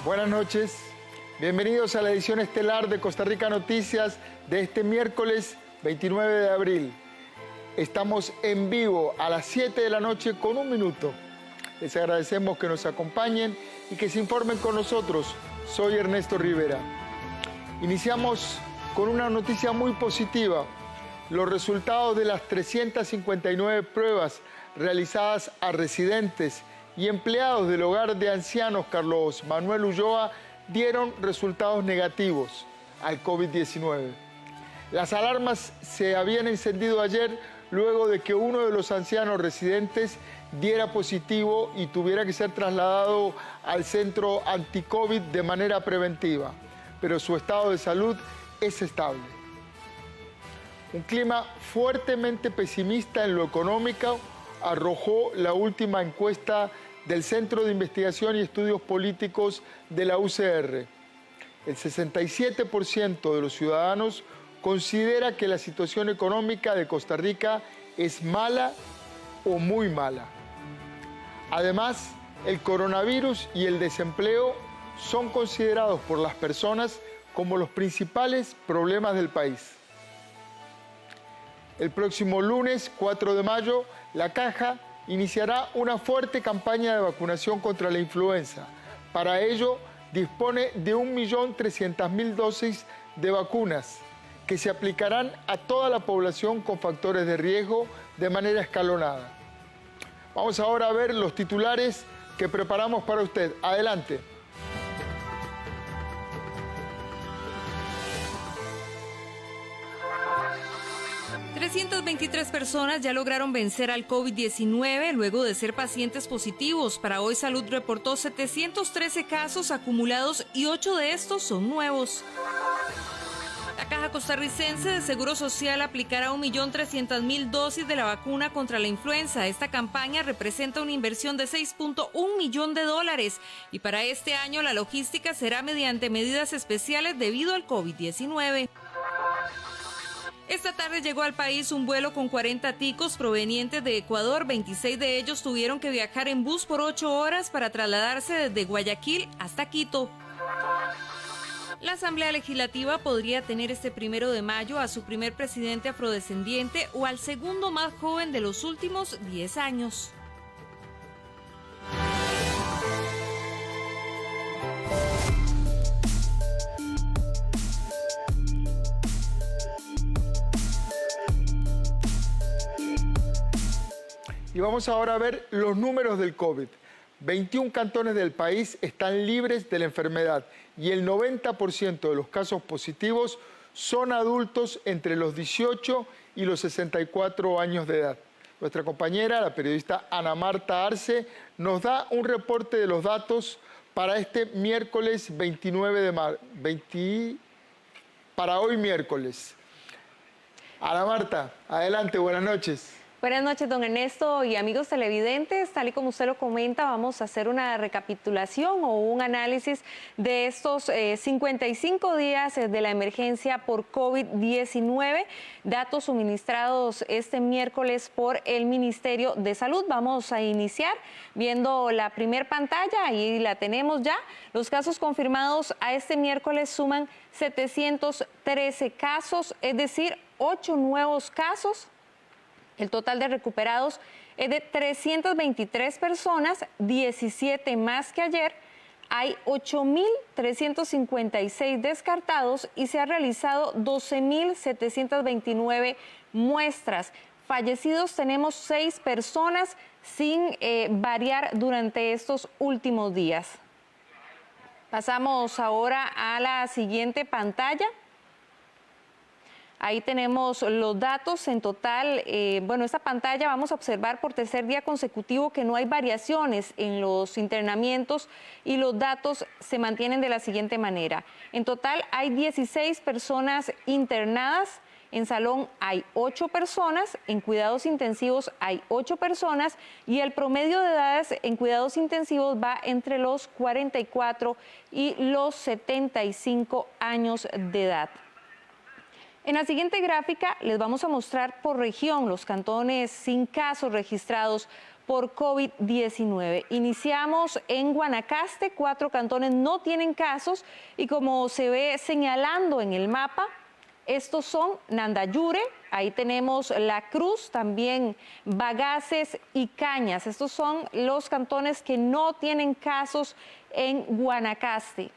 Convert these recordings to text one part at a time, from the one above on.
Buenas noches, bienvenidos a la edición estelar de Costa Rica Noticias de este miércoles 29 de abril. Estamos en vivo a las 7 de la noche con un minuto. Les agradecemos que nos acompañen y que se informen con nosotros. Soy Ernesto Rivera. Iniciamos con una noticia muy positiva. Los resultados de las 359 pruebas realizadas a residentes y empleados del hogar de ancianos Carlos Manuel Ulloa dieron resultados negativos al COVID-19. Las alarmas se habían encendido ayer luego de que uno de los ancianos residentes diera positivo y tuviera que ser trasladado al centro anti-COVID de manera preventiva, pero su estado de salud es estable. Un clima fuertemente pesimista en lo económico arrojó la última encuesta del Centro de Investigación y Estudios Políticos de la UCR. El 67% de los ciudadanos considera que la situación económica de Costa Rica es mala o muy mala. Además, el coronavirus y el desempleo son considerados por las personas como los principales problemas del país. El próximo lunes, 4 de mayo, la Caja iniciará una fuerte campaña de vacunación contra la influenza. Para ello, dispone de 1.300.000 dosis de vacunas que se aplicarán a toda la población con factores de riesgo de manera escalonada. Vamos ahora a ver los titulares que preparamos para usted. Adelante. ...323 personas ya lograron vencer al COVID-19 luego de ser pacientes positivos. Para hoy, Salud reportó 713 casos acumulados y 8 de estos son nuevos. La Caja Costarricense de Seguro Social aplicará 1.300.000 dosis de la vacuna contra la influenza. Esta campaña representa una inversión de $6.1 millones y para este año la logística será mediante medidas especiales debido al COVID-19. Esta tarde llegó al país un vuelo con 40 ticos provenientes de Ecuador. 26 de ellos tuvieron que viajar en bus por 8 horas para trasladarse desde Guayaquil hasta Quito. La Asamblea Legislativa podría tener este 1 de mayo a su primer presidente afrodescendiente o al segundo más joven de los últimos 10 años. Y vamos ahora a ver los números del COVID. 21 cantones del país están libres de la enfermedad y el 90% de los casos positivos son adultos entre los 18 y los 64 años de edad. Nuestra compañera, la periodista Ana Marta Arce, nos da un reporte de los datos para este miércoles 29 de marzo, para hoy miércoles. Ana Marta, adelante, buenas noches. Buenas noches, don Ernesto y amigos televidentes. Tal y como usted lo comenta, vamos a hacer una recapitulación o un análisis de estos 55 días de la emergencia por COVID-19, datos suministrados este miércoles por el Ministerio de Salud. Vamos a iniciar viendo la primer pantalla, ahí la tenemos ya. Los casos confirmados a este miércoles suman 713 casos, es decir, 8 nuevos casos. El total de recuperados es de 323 personas, 17 más que ayer. Hay 8.356 descartados y se han realizado 12.729 muestras. Fallecidos tenemos 6 personas sin variar durante estos últimos días. Pasamos ahora a la siguiente pantalla. Ahí tenemos los datos en total. Esta pantalla vamos a observar por tercer día consecutivo que no hay variaciones en los internamientos y los datos se mantienen de la siguiente manera. En total hay 16 personas internadas, en salón hay 8 personas, en cuidados intensivos hay 8 personas y el promedio de edades en cuidados intensivos va entre los 44 y los 75 años de edad. En la siguiente gráfica les vamos a mostrar por región los cantones sin casos registrados por COVID-19. Iniciamos en Guanacaste, 4 cantones no tienen casos y como se ve señalando en el mapa, estos son Nandayure, ahí tenemos La Cruz, también Bagaces y Cañas. Estos son los cantones que no tienen casos en Guanacaste.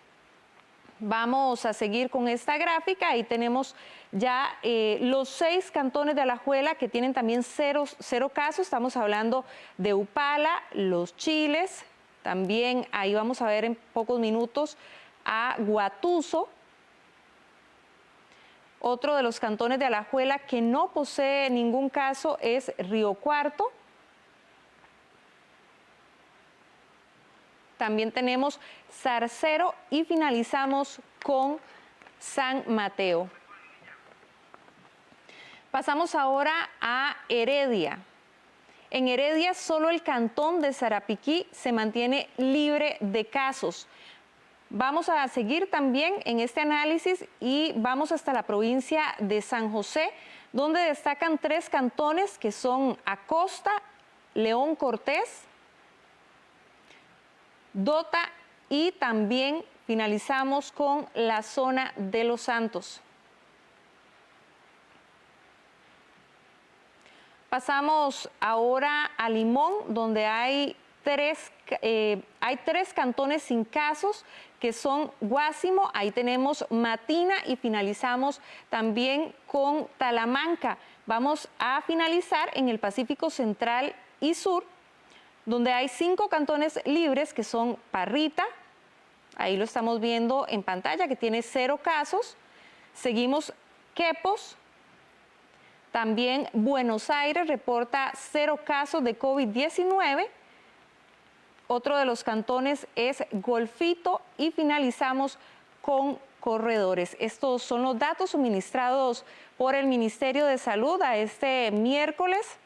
Vamos a seguir con esta gráfica, ahí tenemos ya los 6 cantones de Alajuela que tienen también cero casos. Estamos hablando de Upala, Los Chiles, también ahí vamos a ver en pocos minutos a Guatuso. Otro de los cantones de Alajuela que no posee ningún caso es Río Cuarto. También tenemos Zarcero y finalizamos con San Mateo. Pasamos ahora a Heredia. En Heredia solo el cantón de Sarapiquí se mantiene libre de casos. Vamos a seguir también en este análisis y vamos hasta la provincia de San José, donde destacan 3 cantones que son Acosta, León Cortés, Dota y también finalizamos con la zona de Los Santos. Pasamos ahora a Limón, donde hay 3 cantones sin casos, que son Guásimo, ahí tenemos Matina y finalizamos también con Talamanca. Vamos a finalizar en el Pacífico Central y Sur, donde hay 5 cantones libres que son Parrita, ahí lo estamos viendo en pantalla, que tiene 0 casos. Seguimos Quepos, también Buenos Aires reporta 0 casos de COVID-19. Otro de los cantones es Golfito y finalizamos con Corredores. Estos son los datos suministrados por el Ministerio de Salud a este miércoles.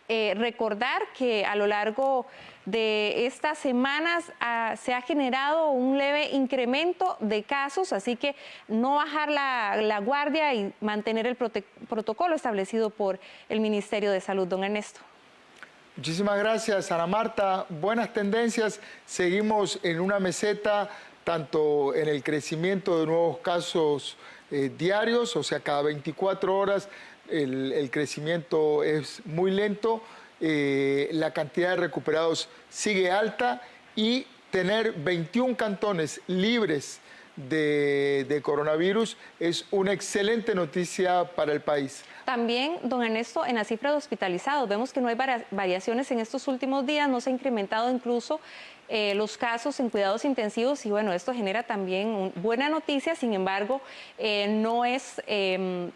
Recordar que a lo largo de estas semanas se ha generado un leve incremento de casos, así que no bajar la guardia y mantener el protocolo establecido por el Ministerio de Salud. Don Ernesto. Muchísimas gracias, Ana Marta. Buenas tendencias. Seguimos en una meseta, tanto en el crecimiento de nuevos casos diarios, o sea, cada 24 horas el crecimiento es muy lento, la cantidad de recuperados sigue alta y tener 21 cantones libres de coronavirus es una excelente noticia para el país. También, don Ernesto, en la cifra de hospitalizados, vemos que no hay variaciones en estos últimos días, no se ha incrementado incluso los casos en cuidados intensivos y bueno, esto genera también buena noticia, sin embargo, no es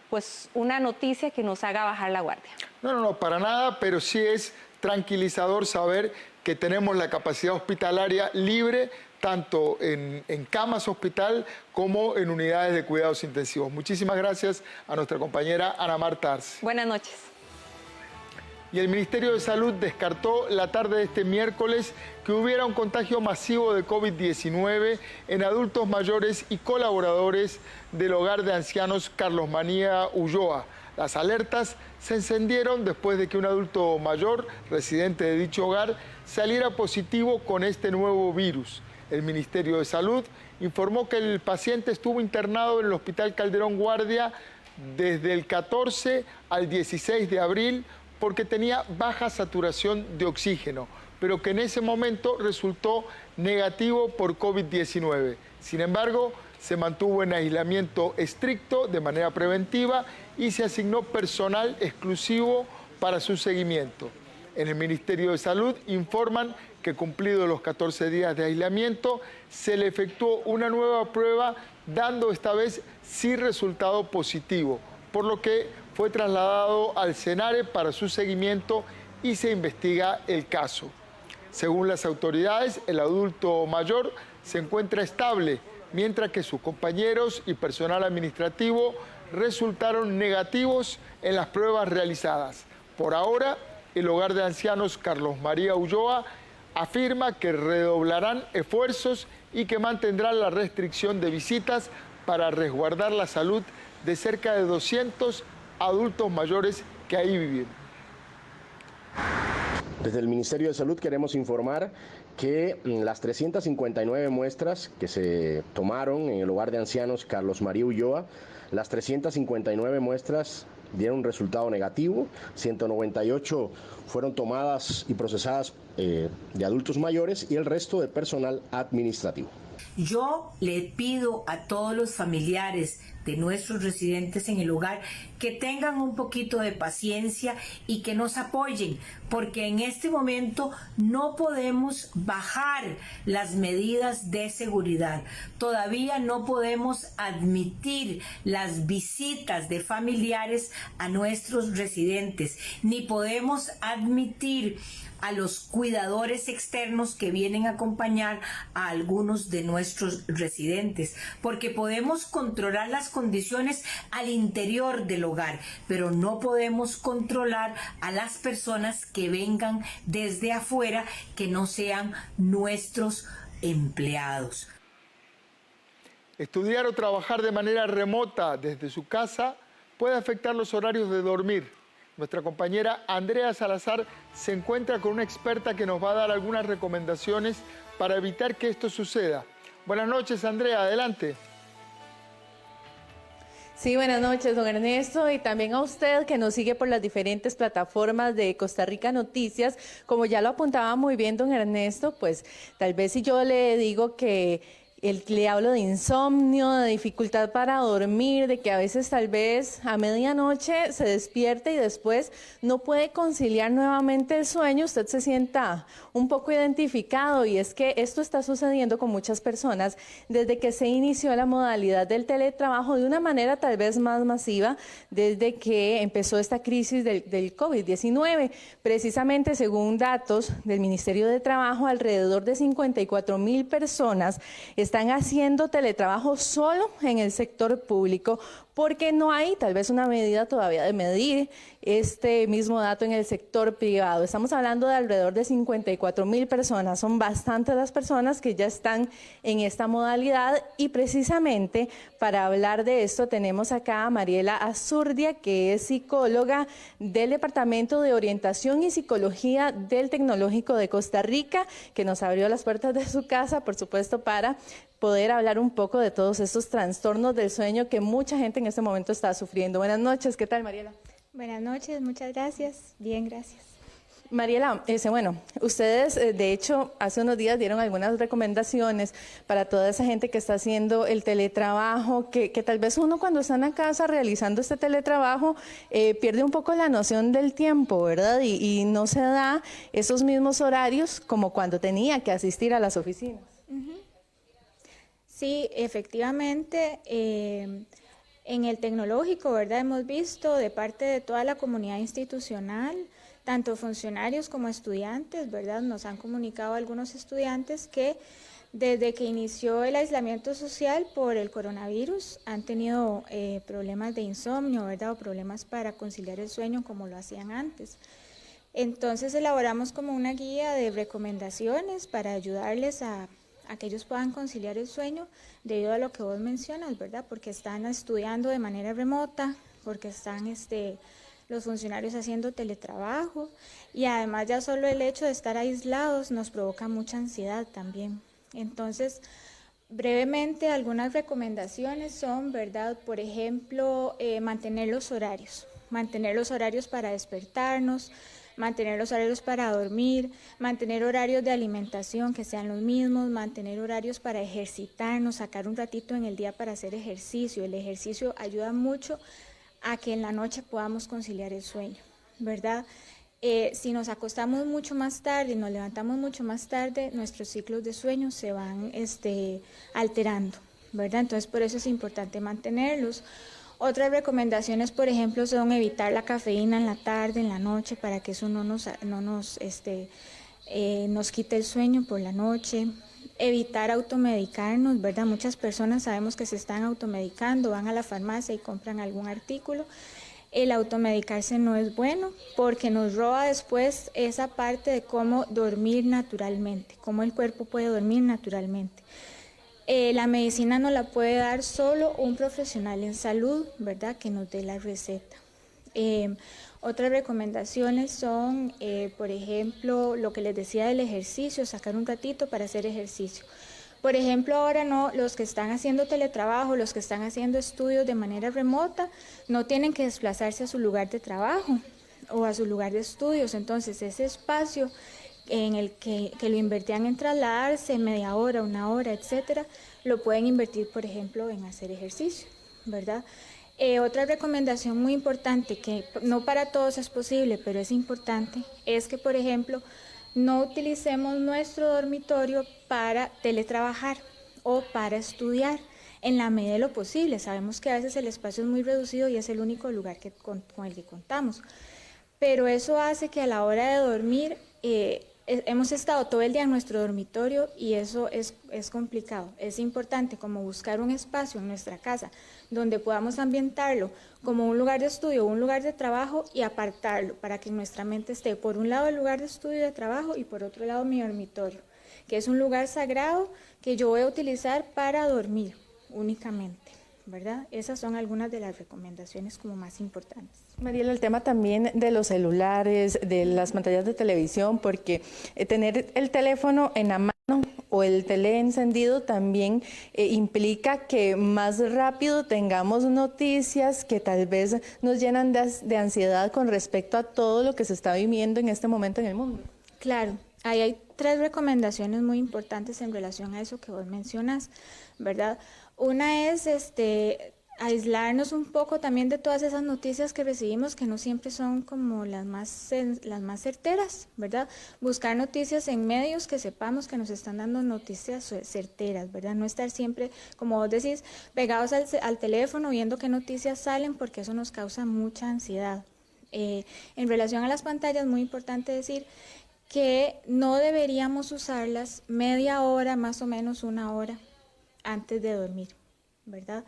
pues una noticia que nos haga bajar la guardia. No, para nada, pero sí es tranquilizador saber que tenemos la capacidad hospitalaria libre, tanto en camas hospital como en unidades de cuidados intensivos. Muchísimas gracias a nuestra compañera Ana Marta Arce. Buenas noches. Y el Ministerio de Salud descartó la tarde de este miércoles que hubiera un contagio masivo de COVID-19 en adultos mayores y colaboradores del hogar de ancianos Carlos María Ulloa. Las alertas se encendieron después de que un adulto mayor, residente de dicho hogar, saliera positivo con este nuevo virus. El Ministerio de Salud informó que el paciente estuvo internado en el Hospital Calderón Guardia desde el 14 al 16 de abril porque tenía baja saturación de oxígeno, pero que en ese momento resultó negativo por COVID-19. Sin embargo, se mantuvo en aislamiento estricto de manera preventiva y se asignó personal exclusivo para su seguimiento. En el Ministerio de Salud informan que cumplidos los 14 días de aislamiento, se le efectuó una nueva prueba, dando esta vez sí resultado positivo, por lo que fue trasladado al SENARE para su seguimiento y se investiga el caso. Según las autoridades, el adulto mayor se encuentra estable, mientras que sus compañeros y personal administrativo resultaron negativos en las pruebas realizadas. Por ahora, el hogar de ancianos Carlos María Ulloa afirma que redoblarán esfuerzos y que mantendrán la restricción de visitas para resguardar la salud de cerca de 200 adultos mayores que ahí viven. Desde el Ministerio de Salud queremos informar que las 359 muestras que se tomaron en el hogar de ancianos Carlos María Ulloa, las 359 muestras dieron un resultado negativo, 198 fueron tomadas y procesadas de adultos mayores y el resto de personal administrativo. Yo le pido a todos los familiares de nuestros residentes en el hogar que tengan un poquito de paciencia y que nos apoyen, porque en este momento no podemos bajar las medidas de seguridad. Todavía no podemos admitir las visitas de familiares a nuestros residentes, ni podemos admitir a los cuidadores externos que vienen a acompañar a algunos de nuestros residentes, porque podemos controlar las condiciones al interior del hogar, pero no podemos controlar a las personas que vengan desde afuera, que no sean nuestros empleados. Estudiar o trabajar de manera remota desde su casa puede afectar los horarios de dormir. Nuestra compañera Andrea Salazar se encuentra con una experta que nos va a dar algunas recomendaciones para evitar que esto suceda. Buenas noches, Andrea, adelante. Sí, buenas noches, don Ernesto, y también a usted que nos sigue por las diferentes plataformas de Costa Rica Noticias. Como ya lo apuntaba muy bien don Ernesto, pues tal vez si yo le digo que le hablo de insomnio, de dificultad para dormir, de que a veces tal vez a medianoche se despierte y después no puede conciliar nuevamente el sueño, usted se sienta un poco identificado, y es que esto está sucediendo con muchas personas desde que se inició la modalidad del teletrabajo de una manera tal vez más masiva desde que empezó esta crisis del COVID-19. Precisamente según datos del Ministerio de Trabajo, alrededor de 54,000 personas están haciendo teletrabajo solo en el sector público, porque no hay tal vez una medida todavía de medir este mismo dato en el sector privado. Estamos hablando de alrededor de 54,000 personas, son bastantes las personas que ya están en esta modalidad, y precisamente para hablar de esto tenemos acá a Mariela Azurdia, que es psicóloga del Departamento de Orientación y Psicología del Tecnológico de Costa Rica, que nos abrió las puertas de su casa, por supuesto, para poder hablar un poco de todos estos trastornos del sueño que mucha gente en este momento está sufriendo. Buenas noches, ¿qué tal, Mariela? Buenas noches, muchas gracias. Bien, gracias. Mariela, bueno, ustedes de hecho hace unos días dieron algunas recomendaciones para toda esa gente que está haciendo el teletrabajo, que tal vez uno cuando está en la casa realizando este teletrabajo pierde un poco la noción del tiempo, ¿verdad? Y no se da esos mismos horarios como cuando tenía que asistir a las oficinas. Sí, efectivamente, en el tecnológico, ¿verdad? Hemos visto de parte de toda la comunidad institucional, tanto funcionarios como estudiantes, ¿verdad? Nos han comunicado algunos estudiantes que desde que inició el aislamiento social por el coronavirus han tenido problemas de insomnio, ¿verdad? O problemas para conciliar el sueño como lo hacían antes. Entonces elaboramos como una guía de recomendaciones para ayudarles a que ellos puedan conciliar el sueño debido a lo que vos mencionas, ¿verdad? Porque están estudiando de manera remota, porque están los funcionarios haciendo teletrabajo, y además ya solo el hecho de estar aislados nos provoca mucha ansiedad también. Entonces, brevemente, algunas recomendaciones son, ¿verdad? Por ejemplo, mantener los horarios para despertarnos, mantener los horarios para dormir, mantener horarios de alimentación que sean los mismos, mantener horarios para ejercitarnos, sacar un ratito en el día para hacer ejercicio. El ejercicio ayuda mucho a que en la noche podamos conciliar el sueño, ¿verdad? Si nos acostamos mucho más tarde y nos levantamos mucho más tarde, nuestros ciclos de sueño se van alterando, ¿verdad? Entonces, por eso es importante mantenerlos. Otras recomendaciones, por ejemplo, son evitar la cafeína en la tarde, en la noche, para que eso no nos quite el sueño por la noche. Evitar automedicarnos, ¿verdad? Muchas personas sabemos que se están automedicando, van a la farmacia y compran algún artículo. El automedicarse no es bueno porque nos roba después esa parte de cómo dormir naturalmente, cómo el cuerpo puede dormir naturalmente. La medicina nos la puede dar solo un profesional en salud, ¿verdad? Que nos dé la receta. Otras recomendaciones son, por ejemplo, lo que les decía del ejercicio, sacar un ratito para hacer ejercicio. Por ejemplo, ahora no, los que están haciendo teletrabajo, los que están haciendo estudios de manera remota, no tienen que desplazarse a su lugar de trabajo o a su lugar de estudios. Entonces, ese espacio en el que lo invertían en trasladarse media hora, una hora, etcétera, lo pueden invertir, por ejemplo, en hacer ejercicio, ¿verdad? Otra recomendación muy importante, que no para todos es posible, pero es importante, es que, por ejemplo, no utilicemos nuestro dormitorio para teletrabajar o para estudiar en la medida de lo posible. Sabemos que a veces el espacio es muy reducido y es el único lugar con el que contamos, pero eso hace que a la hora de dormir hemos estado todo el día en nuestro dormitorio y eso es complicado. Es importante como buscar un espacio en nuestra casa donde podamos ambientarlo como un lugar de estudio o un lugar de trabajo y apartarlo para que en nuestra mente esté por un lado el lugar de estudio y de trabajo y por otro lado mi dormitorio, que es un lugar sagrado que yo voy a utilizar para dormir únicamente, ¿verdad? Esas son algunas de las recomendaciones como más importantes. Mariela, el tema también de los celulares, de las pantallas de televisión, porque tener el teléfono en la mano o el tele encendido también implica que más rápido tengamos noticias que tal vez nos llenan de ansiedad con respecto a todo lo que se está viviendo en este momento en el mundo. Claro, ahí hay 3 recomendaciones muy importantes en relación a eso que vos mencionas, ¿verdad? Una es aislarnos un poco también de todas esas noticias que recibimos que no siempre son como las más certeras, ¿verdad? Buscar noticias en medios que sepamos que nos están dando noticias certeras, ¿verdad? No estar siempre, como vos decís, pegados al teléfono viendo qué noticias salen porque eso nos causa mucha ansiedad. En relación a las pantallas, muy importante decir que no deberíamos usarlas media hora, más o menos 1 hora antes de dormir, ¿verdad?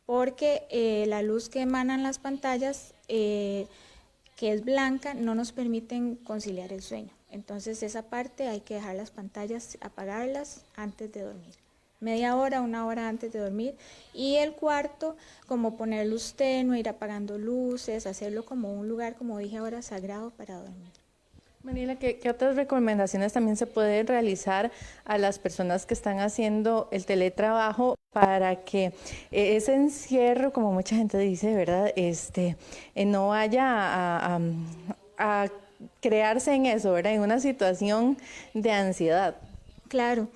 Porque la luz que emanan las pantallas, que es blanca, no nos permiten conciliar el sueño. Entonces esa parte hay que dejar las pantallas, apagarlas antes de dormir. Media hora, 1 hora antes de dormir. Y el cuarto, como poner luz tenue, ir apagando luces, hacerlo como un lugar, como dije ahora, sagrado para dormir. Mariela, ¿qué otras recomendaciones también se pueden realizar a las personas que están haciendo el teletrabajo para que ese encierro, como mucha gente dice, ¿verdad? No vaya a crearse en eso, ¿verdad? En una situación de ansiedad. Claro.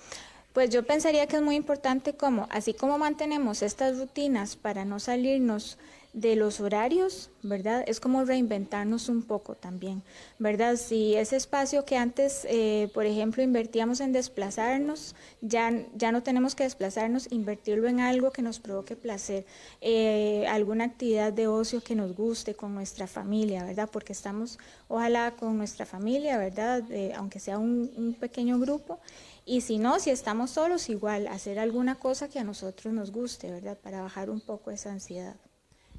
Pues yo pensaría que es muy importante así como mantenemos estas rutinas para no salirnos de los horarios, ¿verdad? Es como reinventarnos un poco también, ¿verdad? Si ese espacio que antes, por ejemplo, invertíamos en desplazarnos, ya no tenemos que desplazarnos, invertirlo en algo que nos provoque placer, alguna actividad de ocio que nos guste con nuestra familia, ¿verdad? Porque estamos, ojalá, con nuestra familia, ¿verdad? Aunque sea un pequeño grupo. Y si no, si estamos solos, igual, hacer alguna cosa que a nosotros nos guste, ¿verdad? Para bajar un poco esa ansiedad.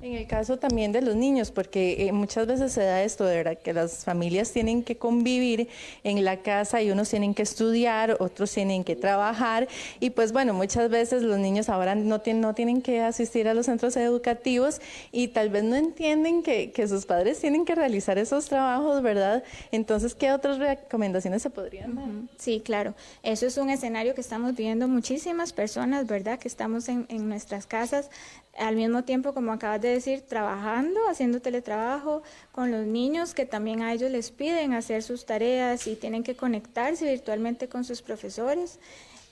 En el caso también de los niños, porque muchas veces se da esto, de verdad, que las familias tienen que convivir en la casa y unos tienen que estudiar, otros tienen que trabajar y pues bueno, muchas veces los niños ahora no tienen que asistir a los centros educativos y tal vez no entienden que sus padres tienen que realizar esos trabajos, ¿verdad? Entonces, ¿qué otras recomendaciones se podrían dar? Sí, claro. Eso es un escenario que estamos viviendo muchísimas personas, ¿verdad? Que estamos en nuestras casas al mismo tiempo, como acabas de decir, trabajando, haciendo teletrabajo con los niños, que también a ellos les piden hacer sus tareas y tienen que conectarse virtualmente con sus profesores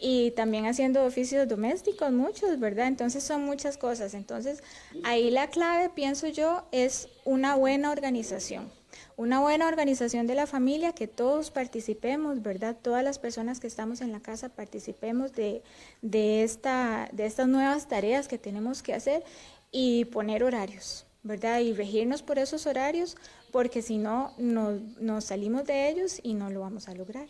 y también haciendo oficios domésticos, muchos, ¿verdad? Entonces son muchas cosas. Entonces ahí la clave, pienso yo, es una buena organización. Una buena organización de la familia, que todos participemos, ¿verdad? Todas las personas que estamos en la casa participemos de estas nuevas tareas que tenemos que hacer y poner horarios, ¿verdad? Y regirnos por esos horarios, porque si no, nos salimos de ellos y no lo vamos a lograr.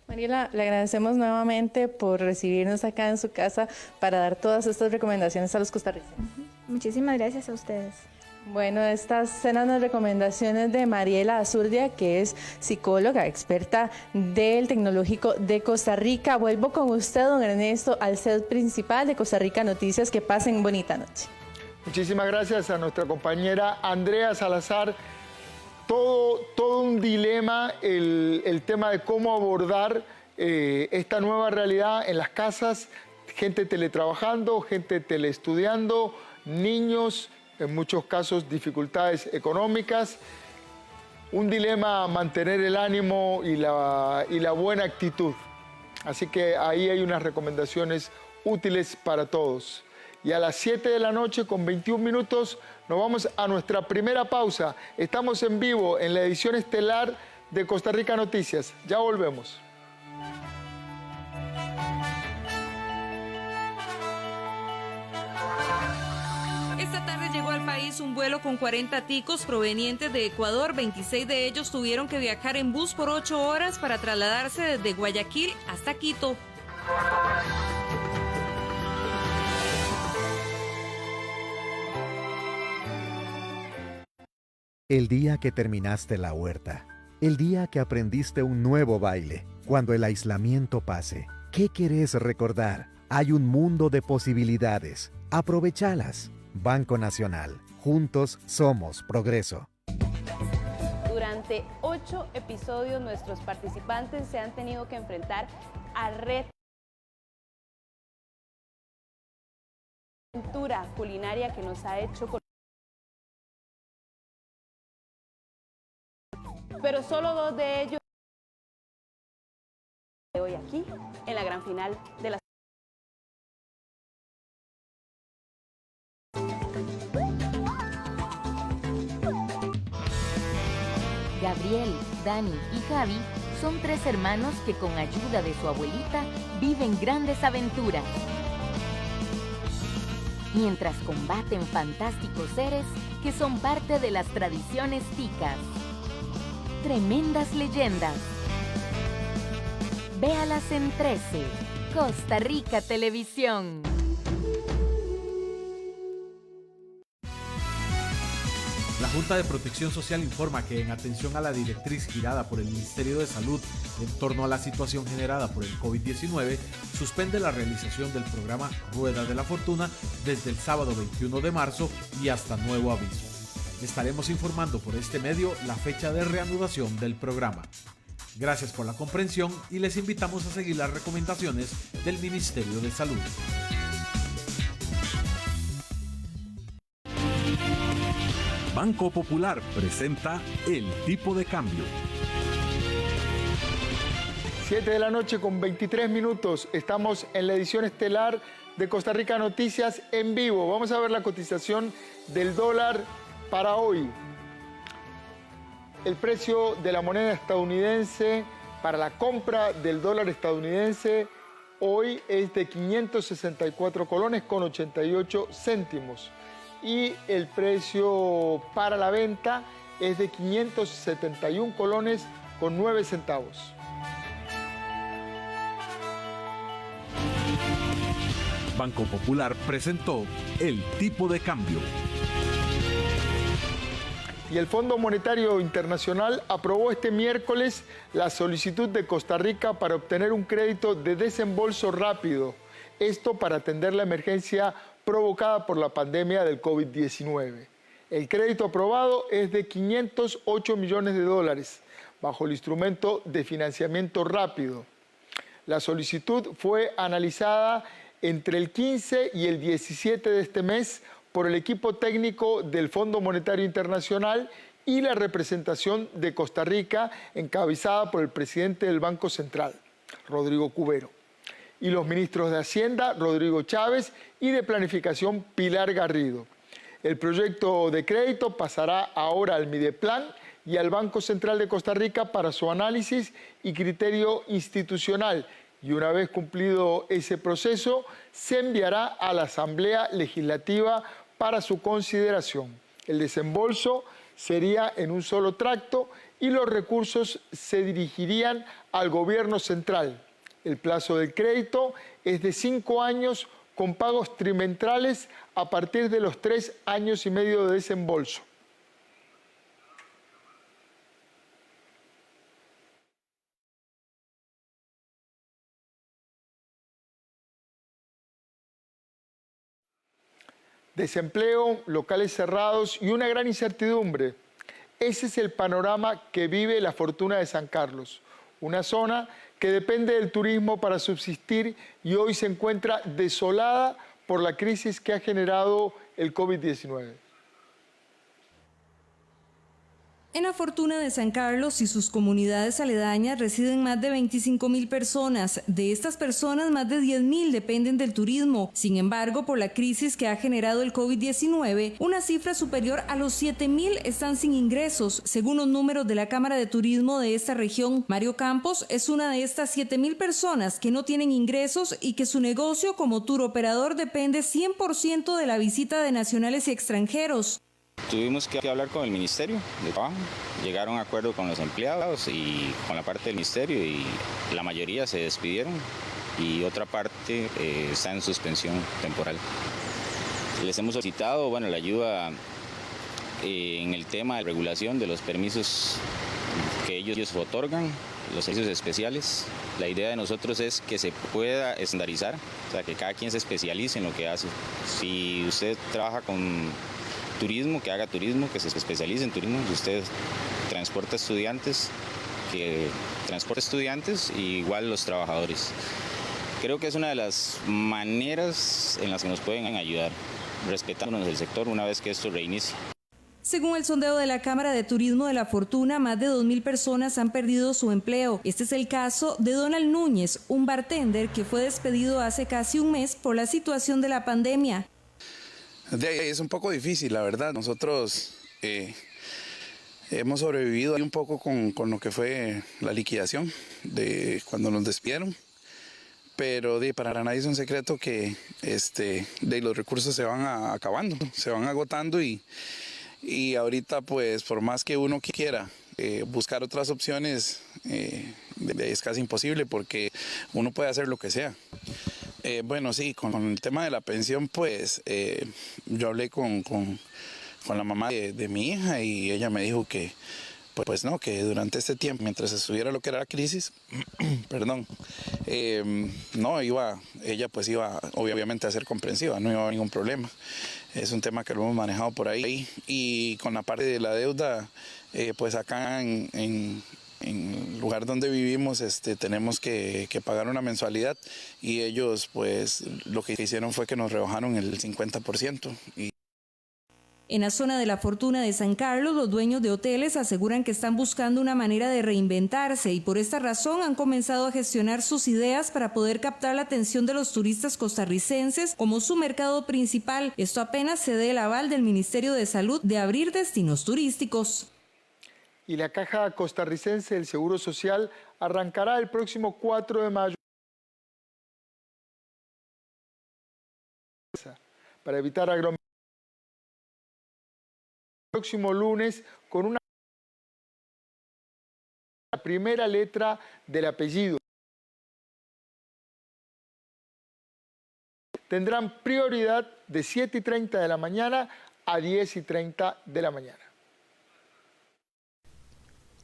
Mariela, le agradecemos nuevamente por recibirnos acá en su casa para dar todas estas recomendaciones a los costarricenses. Muchísimas gracias a ustedes. Bueno, estas eran las recomendaciones de Mariela Azurdia, que es psicóloga, experta del Tecnológico de Costa Rica. Vuelvo con usted, don Ernesto, al set principal de Costa Rica Noticias. Que pasen bonita noche. Muchísimas gracias a nuestra compañera Andrea Salazar todo un dilema el tema de cómo abordar esta nueva realidad en las casas, gente teletrabajando, gente teleestudiando, niños, en muchos casos dificultades económicas. Un dilema mantener el ánimo y la buena actitud. Así que ahí hay unas recomendaciones útiles para todos. Y a las 7 de la noche con 21 minutos nos vamos a nuestra primera pausa. Estamos en vivo en la edición estelar de Costa Rica Noticias. Ya volvemos. Esta tarde llegó al país un vuelo con 40 ticos provenientes de Ecuador. 26 de ellos tuvieron que viajar en bus por 8 horas para trasladarse desde Guayaquil hasta Quito. El día que terminaste la huerta, el día que aprendiste un nuevo baile, cuando el aislamiento pase, ¿qué querés recordar? Hay un mundo de posibilidades. Aprovechalas. Banco Nacional. Juntos somos progreso. Durante 8 episodios nuestros participantes se han tenido que enfrentar a retos. Aventura culinaria que nos ha hecho con... Pero solo 2 de ellos de hoy aquí en la gran final de la... Gabriel, Dani y Javi son 3 hermanos que con ayuda de su abuelita viven grandes aventuras. Mientras combaten fantásticos seres que son parte de las tradiciones ticas. Tremendas leyendas. Véalas en 13, Costa Rica Televisión. La Junta de Protección Social informa que en atención a la directriz girada por el Ministerio de Salud en torno a la situación generada por el COVID-19, suspende la realización del programa Rueda de la Fortuna desde el sábado 21 de marzo y hasta nuevo aviso. Estaremos informando por este medio la fecha de reanudación del programa. Gracias por la comprensión y les invitamos a seguir las recomendaciones del Ministerio de Salud. Banco Popular presenta El Tipo de Cambio. 7 de la noche con 23 minutos. Estamos en la edición estelar de Costa Rica Noticias en vivo. Vamos a ver la cotización del dólar para hoy. El precio de la moneda estadounidense para la compra del dólar estadounidense hoy es de 564 colones con 88 céntimos. Y el precio para la venta es de 571 colones con 9 centavos. Banco Popular presentó El Tipo de Cambio. Y el Fondo Monetario Internacional aprobó este miércoles la solicitud de Costa Rica para obtener un crédito de desembolso rápido. Esto para atender la emergencia provocada por la pandemia del COVID-19. El crédito aprobado es de 508 millones de dólares bajo el instrumento de financiamiento rápido. La solicitud fue analizada entre el 15 y el 17 de este mes por el equipo técnico del Fondo Monetario Internacional y la representación de Costa Rica encabezada por el presidente del Banco Central, Rodrigo Cubero, y los ministros de Hacienda, Rodrigo Chávez, y de Planificación, Pilar Garrido. El proyecto de crédito pasará ahora al Mideplan y al Banco Central de Costa Rica para su análisis y criterio institucional. Y una vez cumplido ese proceso, se enviará a la Asamblea Legislativa para su consideración. El desembolso sería en un solo tracto y los recursos se dirigirían al gobierno central. El plazo del crédito es de 5 años con pagos trimestrales a partir de los 3 años y medio de desembolso. Desempleo, locales cerrados y una gran incertidumbre. Ese es el panorama que vive la Fortuna de San Carlos, una zona que depende del turismo para subsistir y hoy se encuentra desolada por la crisis que ha generado el COVID-19. En la Fortuna de San Carlos y sus comunidades aledañas residen más de 25.000 personas. De estas personas, más de 10.000 dependen del turismo. Sin embargo, por la crisis que ha generado el COVID-19, una cifra superior a los 7.000 están sin ingresos, según los números de la Cámara de Turismo de esta región. Mario Campos es una de estas 7.000 personas que no tienen ingresos y que su negocio como tour operador depende 100% de la visita de nacionales y extranjeros. Tuvimos que hablar con el Ministerio de Trabajo, llegaron a acuerdo con los empleados y con la parte del Ministerio y la mayoría se despidieron y otra parte está en suspensión temporal. Les hemos solicitado la ayuda en el tema de regulación de los permisos que ellos otorgan, los servicios especiales. La idea de nosotros es que se pueda estandarizar, o sea, que cada quien se especialice en lo que hace. Si usted trabaja con turismo, que haga turismo, que se especialice en turismo. Si usted transporta estudiantes, que transporte estudiantes y igual los trabajadores. Creo que es una de las maneras en las que nos pueden ayudar, respetándonos del sector una vez que esto reinicie. Según el sondeo de la Cámara de Turismo de La Fortuna, más de 2.000 personas han perdido su empleo. Este es el caso de Donald Núñez, un bartender que fue despedido hace casi un mes por la situación de la pandemia. Es un poco difícil, la verdad. Nosotros hemos sobrevivido un poco con lo que fue la liquidación de cuando nos despidieron, pero para nadie es un secreto que los recursos se van acabando, se van agotando y ahorita pues por más que uno quiera buscar otras opciones es casi imposible porque uno puede hacer lo que sea. Bueno, sí, con el tema de la pensión, pues yo hablé con la mamá de mi hija y ella me dijo que, pues no, que durante este tiempo, mientras estuviera lo que era la crisis, perdón, ella pues iba obviamente a ser comprensiva, no iba a haber ningún problema. Es un tema que lo hemos manejado por ahí y con la parte de la deuda, pues acá en el lugar donde vivimos tenemos que pagar una mensualidad y ellos pues lo que hicieron fue que nos rebajaron el 50%. En la zona de La Fortuna de San Carlos, los dueños de hoteles aseguran que están buscando una manera de reinventarse y por esta razón han comenzado a gestionar sus ideas para poder captar la atención de los turistas costarricenses como su mercado principal. Esto apenas se dé el aval del Ministerio de Salud de abrir destinos turísticos. Y la Caja Costarricense del Seguro Social arrancará el próximo 4 de mayo para evitar aglomeraciones. El próximo lunes con una primera letra del apellido. Tendrán prioridad de 7:30 de la mañana a 10:30 de la mañana.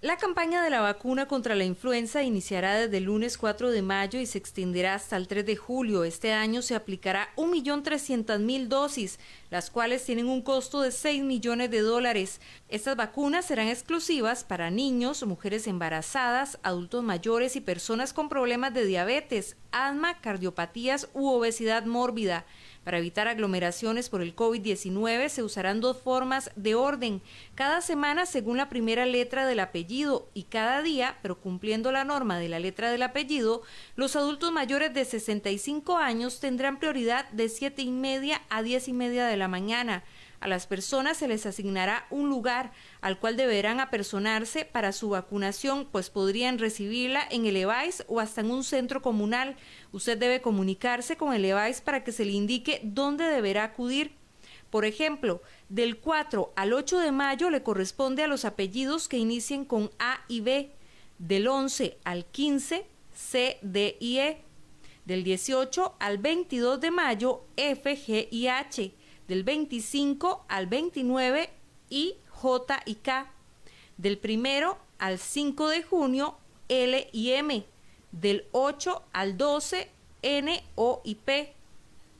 La campaña de la vacuna contra la influenza iniciará desde el lunes 4 de mayo y se extenderá hasta el 3 de julio. Este año se aplicará 1.300.000 dosis, las cuales tienen un costo de $6 millones. Estas vacunas serán exclusivas para niños, mujeres embarazadas, adultos mayores y personas con problemas de diabetes, asma, cardiopatías u obesidad mórbida. Para evitar aglomeraciones por el COVID-19 se usarán 2 formas de orden, cada semana según la primera letra del apellido y cada día, pero cumpliendo la norma de la letra del apellido, los adultos mayores de 65 años tendrán prioridad de 7:30 a 10:30 de la mañana. A las personas se les asignará un lugar al cual deberán apersonarse para su vacunación, pues podrían recibirla en el EVAIS o hasta en un centro comunal. Usted debe comunicarse con el EVAIS para que se le indique dónde deberá acudir. Por ejemplo, del 4 al 8 de mayo le corresponde a los apellidos que inicien con A y B, del 11 al 15, C, D y E, del 18 al 22 de mayo, F, G y H, del 25 al 29 I, J y K, del 1 al 5 de junio L y M, del 8 al 12 N, O y P,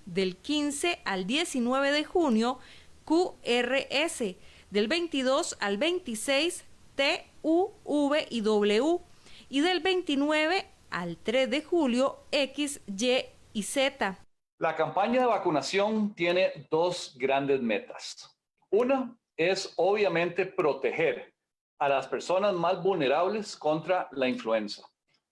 del 15 al 19 de junio Q, R, S, del 22 al 26 T, U, V y W, y del 29 al 3 de julio X, Y y Z. La campaña de vacunación tiene dos grandes metas. Una es obviamente proteger a las personas más vulnerables contra la influenza.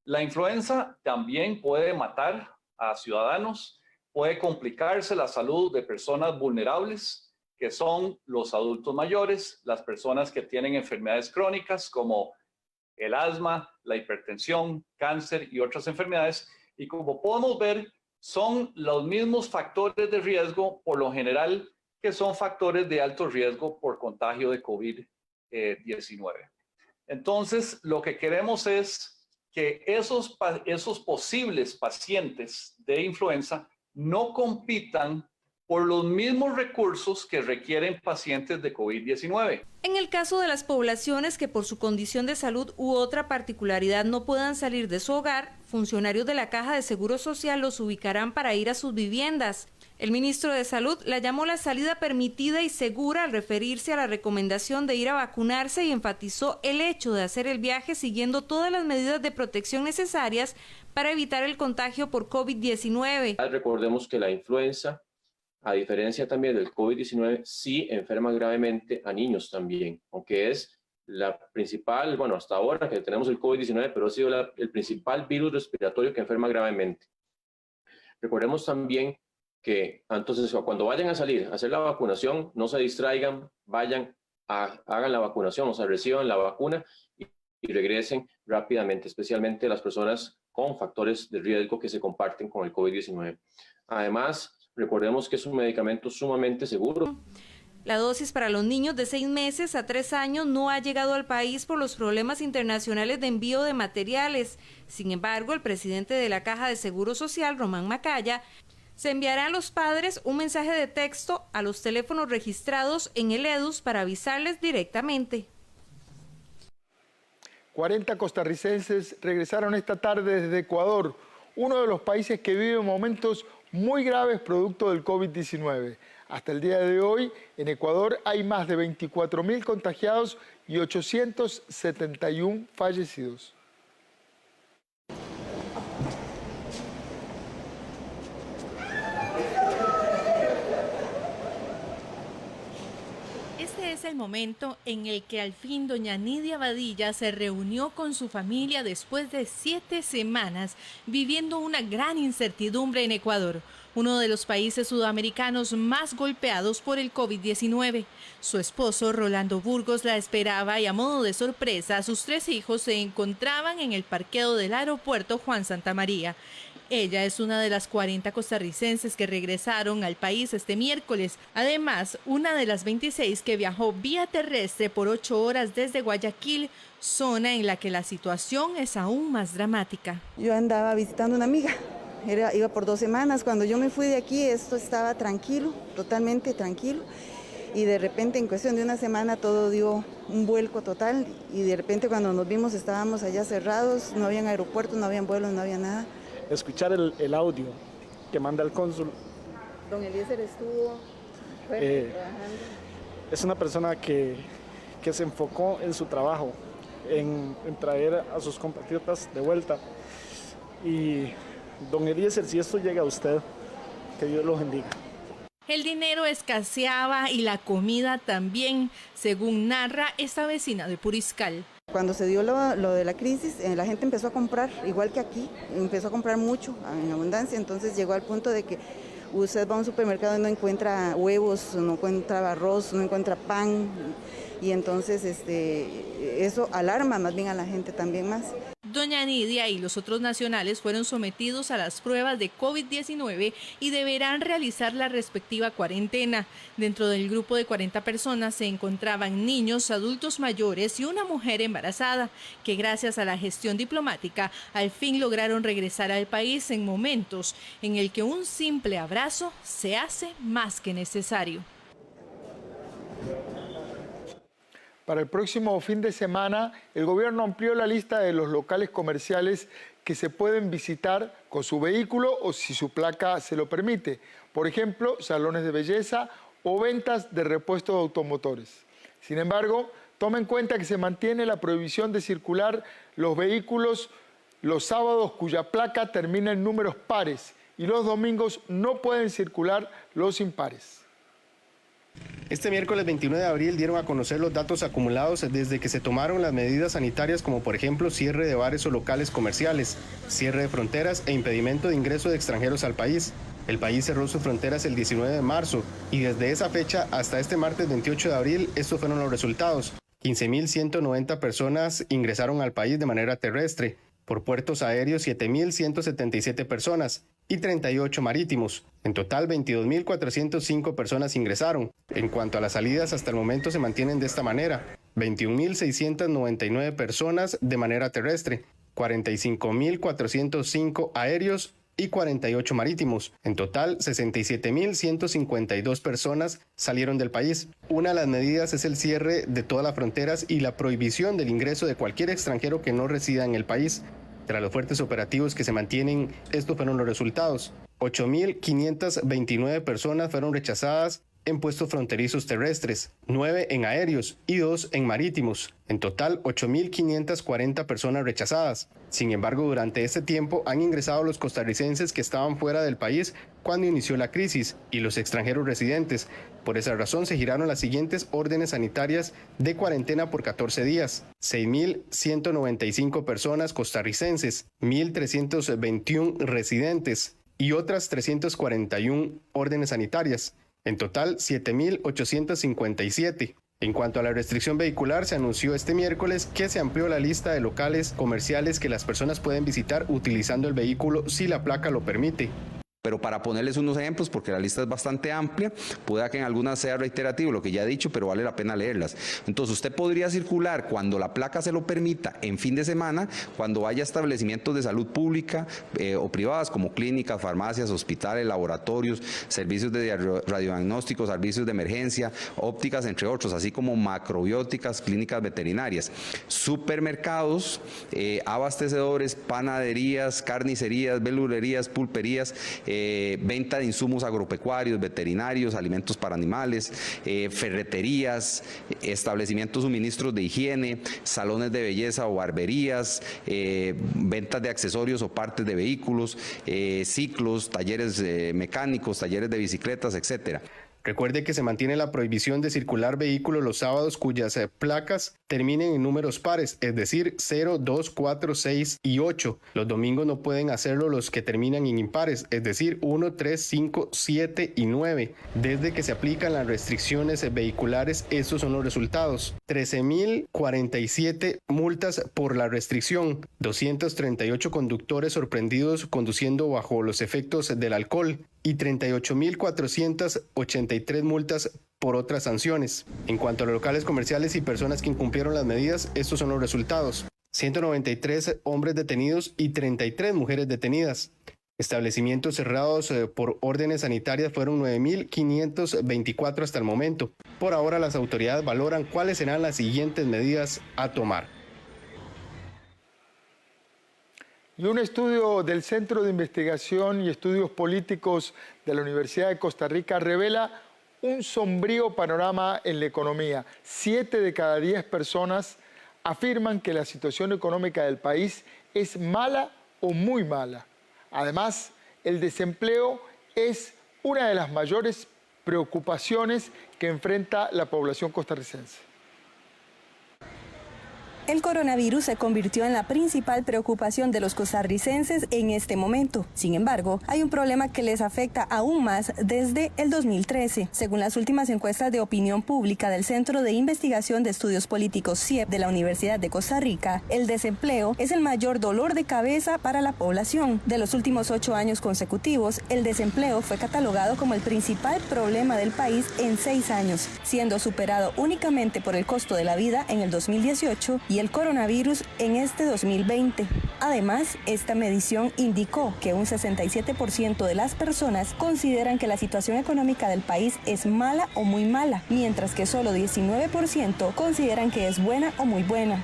La influenza también puede matar a ciudadanos, puede complicarse la salud de personas vulnerables, que son los adultos mayores, las personas que tienen enfermedades crónicas como el asma, la hipertensión, cáncer y otras enfermedades. Y como podemos ver, son los mismos factores de riesgo, por lo general, que son factores de alto riesgo por contagio de COVID-19. Entonces, lo que queremos es que esos posibles pacientes de influenza no compitan por los mismos recursos que requieren pacientes de COVID-19. En el caso de las poblaciones que por su condición de salud u otra particularidad no puedan salir de su hogar, funcionarios de la Caja de Seguro Social los ubicarán para ir a sus viviendas. El ministro de Salud la llamó la salida permitida y segura al referirse a la recomendación de ir a vacunarse y enfatizó el hecho de hacer el viaje siguiendo todas las medidas de protección necesarias para evitar el contagio por COVID-19. Recordemos que la influenza, a diferencia también del COVID-19, sí enferma gravemente a niños también, aunque es la principal, bueno, hasta ahora que tenemos el COVID-19, pero ha sido el principal virus respiratorio que enferma gravemente. Recordemos también que entonces cuando vayan a salir a hacer la vacunación, no se distraigan, hagan la vacunación, o sea, reciban la vacuna y regresen rápidamente, especialmente las personas con factores de riesgo que se comparten con el COVID-19. Además, recordemos que es un medicamento sumamente seguro. La dosis para los niños de 6 meses a 3 años no ha llegado al país por los problemas internacionales de envío de materiales. Sin embargo, el presidente de la Caja de Seguro Social, Román Macaya, se enviará a los padres un mensaje de texto a los teléfonos registrados en el EDUS para avisarles directamente. 40 costarricenses regresaron esta tarde desde Ecuador, uno de los países que vive momentos muy graves producto del COVID-19. Hasta el día de hoy, en Ecuador hay más de 24.000 contagiados y 871 fallecidos. Este es el momento en el que al fin doña Nidia Badilla se reunió con su familia después de 7 semanas viviendo una gran incertidumbre en Ecuador, uno de los países sudamericanos más golpeados por el COVID-19. Su esposo, Rolando Burgos, la esperaba y a modo de sorpresa, sus 3 hijos se encontraban en el parqueo del aeropuerto Juan Santamaría. Ella es una de las 40 costarricenses que regresaron al país este miércoles. Además, una de las 26 que viajó vía terrestre por 8 horas desde Guayaquil, zona en la que la situación es aún más dramática. Yo andaba visitando una amiga, iba por 2 semanas. Cuando yo me fui de aquí, esto estaba tranquilo, totalmente tranquilo. Y de repente, en cuestión de una semana, todo dio un vuelco total. Y de repente, cuando nos vimos, estábamos allá cerrados, no habían aeropuertos, no habían vuelos, no había nada. Escuchar el audio que manda el cónsul. Don Eliezer estuvo trabajando. Es una persona que se enfocó en su trabajo, en traer a sus compatriotas de vuelta. Y don Eliezer, si esto llega a usted, que Dios los bendiga. El dinero escaseaba y la comida también, según narra esta vecina de Puriscal. Cuando se dio lo de la crisis, la gente empezó a comprar, igual que aquí, empezó a comprar mucho, en abundancia, entonces llegó al punto de que usted va a un supermercado y no encuentra huevos, no encuentra arroz, no encuentra pan, y entonces eso alarma más bien a la gente también más. Doña Nidia y los otros nacionales fueron sometidos a las pruebas de COVID-19 y deberán realizar la respectiva cuarentena. Dentro del grupo de 40 personas se encontraban niños, adultos mayores y una mujer embarazada, que gracias a la gestión diplomática al fin lograron regresar al país en momentos en el que un simple abrazo se hace más que necesario. Para el próximo fin de semana, el gobierno amplió la lista de los locales comerciales que se pueden visitar con su vehículo o si su placa se lo permite. Por ejemplo, salones de belleza o ventas de repuestos de automotores. Sin embargo, toma en cuenta que se mantiene la prohibición de circular los vehículos los sábados cuya placa termina en números pares y los domingos no pueden circular los impares. Este miércoles 29 de abril dieron a conocer los datos acumulados desde que se tomaron las medidas sanitarias, como por ejemplo cierre de bares o locales comerciales, cierre de fronteras e impedimento de ingreso de extranjeros al país. El país cerró sus fronteras el 19 de marzo y desde esa fecha hasta este martes 28 de abril estos fueron los resultados. 15.190 personas ingresaron al país de manera terrestre, por puertos aéreos 7.177 personas y 38 marítimos. En total 22.405 personas ingresaron. En cuanto a las salidas, hasta el momento se mantienen de esta manera: 21.699 personas de manera terrestre, 45.405 aéreos y 48 marítimos. En total, 67.152 personas salieron del país. Una de las medidas es el cierre de todas las fronteras y la prohibición del ingreso de cualquier extranjero que no resida en el país. Tras los fuertes operativos que se mantienen, estos fueron los resultados. 8.529 personas fueron rechazadas en puestos fronterizos terrestres, 9 en aéreos y 2 en marítimos. En total, 8.540 personas rechazadas. Sin embargo, durante este tiempo han ingresado los costarricenses que estaban fuera del país cuando inició la crisis y los extranjeros residentes. Por esa razón se giraron las siguientes órdenes sanitarias de cuarentena por 14 días. 6.195 personas costarricenses, 1.321 residentes y otras 341 órdenes sanitarias. En total, 7.857. En cuanto a la restricción vehicular, se anunció este miércoles que se amplió la lista de locales comerciales que las personas pueden visitar utilizando el vehículo si la placa lo permite. Pero para ponerles unos ejemplos, porque la lista es bastante amplia, pueda que en algunas sea reiterativo lo que ya he dicho, pero vale la pena leerlas. Entonces, usted podría circular cuando la placa se lo permita en fin de semana, cuando haya establecimientos de salud pública o privadas como clínicas, farmacias, hospitales, laboratorios, servicios de radiodiagnóstico, servicios de emergencia, ópticas, entre otros, así como macrobióticas, clínicas veterinarias, supermercados, abastecedores, panaderías, carnicerías, verdulerías, pulperías, venta de insumos agropecuarios, veterinarios, alimentos para animales, ferreterías, establecimientos suministros de higiene, salones de belleza o barberías, ventas de accesorios o partes de vehículos, ciclos, talleres mecánicos, talleres de bicicletas, etcétera. Recuerde que se mantiene la prohibición de circular vehículos los sábados cuyas placas terminen en números pares, es decir, 0, 2, 4, 6 y 8. Los domingos no pueden hacerlo los que terminan en impares, es decir, 1, 3, 5, 7 y 9. Desde que se aplican las restricciones vehiculares, estos son los resultados. 13.047 multas por la restricción, 238 conductores sorprendidos conduciendo bajo los efectos del alcohol y 38.483 multas por otras sanciones. En cuanto a los locales comerciales y personas que incumplieron las medidas, estos son los resultados: 193 hombres detenidos y 33 mujeres detenidas. Establecimientos cerrados por órdenes sanitarias fueron 9.524 hasta el momento. Por ahora, las autoridades valoran cuáles serán las siguientes medidas a tomar. Y un estudio del Centro de Investigación y Estudios Políticos de la Universidad de Costa Rica revela un sombrío panorama en la economía. 7 de cada 10 personas afirman que la situación económica del país es mala o muy mala. Además, el desempleo es una de las mayores preocupaciones que enfrenta la población costarricense. El coronavirus se convirtió en la principal preocupación de los costarricenses en este momento. Sin embargo, hay un problema que les afecta aún más desde el 2013. Según las últimas encuestas de opinión pública del Centro de Investigación de Estudios Políticos CIEP de la Universidad de Costa Rica, el desempleo es el mayor dolor de cabeza para la población. De los últimos 8 años consecutivos, el desempleo fue catalogado como el principal problema del país en 6 años, siendo superado únicamente por el costo de la vida en el 2018 y el coronavirus en este 2020. Además, esta medición indicó que un 67% de las personas consideran que la situación económica del país es mala o muy mala, mientras que solo 19% consideran que es buena o muy buena.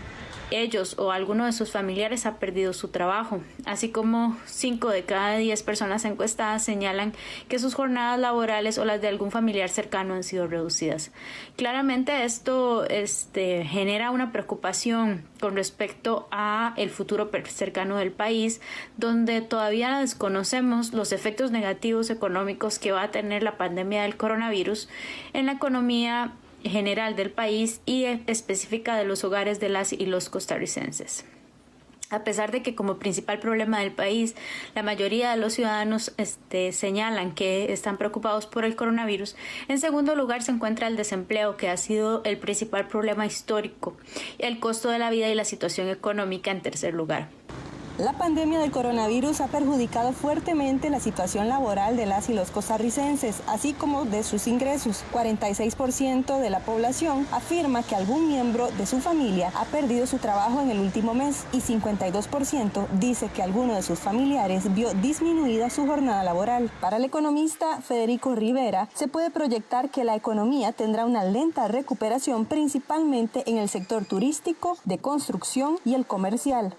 ellos o alguno de sus familiares ha perdido su trabajo, así como 5 de cada 10 personas encuestadas señalan que sus jornadas laborales o las de algún familiar cercano han sido reducidas. Claramente esto genera una preocupación con respecto a el futuro cercano del país, donde todavía desconocemos los efectos negativos económicos que va a tener la pandemia del coronavirus en la economía general del país y específica de los hogares de las y los costarricenses. A pesar de que como principal problema del país, la mayoría de los ciudadanos señalan que están preocupados por el coronavirus, en segundo lugar se encuentra el desempleo, que ha sido el principal problema histórico, y el costo de la vida y la situación económica en tercer lugar. La pandemia del coronavirus ha perjudicado fuertemente la situación laboral de las y los costarricenses, así como de sus ingresos. 46% de la población afirma que algún miembro de su familia ha perdido su trabajo en el último mes y 52% dice que alguno de sus familiares vio disminuida su jornada laboral. Para el economista Federico Rivera, se puede proyectar que la economía tendrá una lenta recuperación, principalmente en el sector turístico, de construcción y el comercial.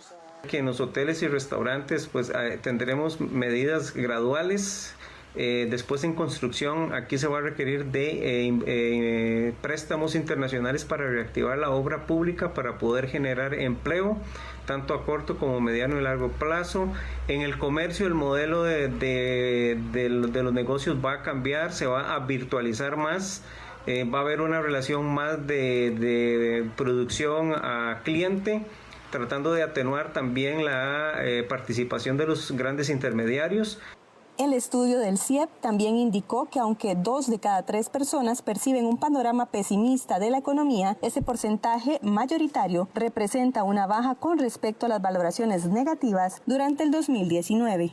Que en los hoteles y restaurantes pues tendremos medidas graduales. Después en construcción aquí se va a requerir de préstamos internacionales para reactivar la obra pública para poder generar empleo tanto a corto como mediano y largo plazo. En el comercio el modelo de los negocios va a cambiar, se va a virtualizar más. Va a haber una relación más de producción a cliente, tratando de atenuar también la participación de los grandes intermediarios. El estudio del CIEP también indicó que aunque 2 de cada 3 personas perciben un panorama pesimista de la economía, ese porcentaje mayoritario representa una baja con respecto a las valoraciones negativas durante el 2019.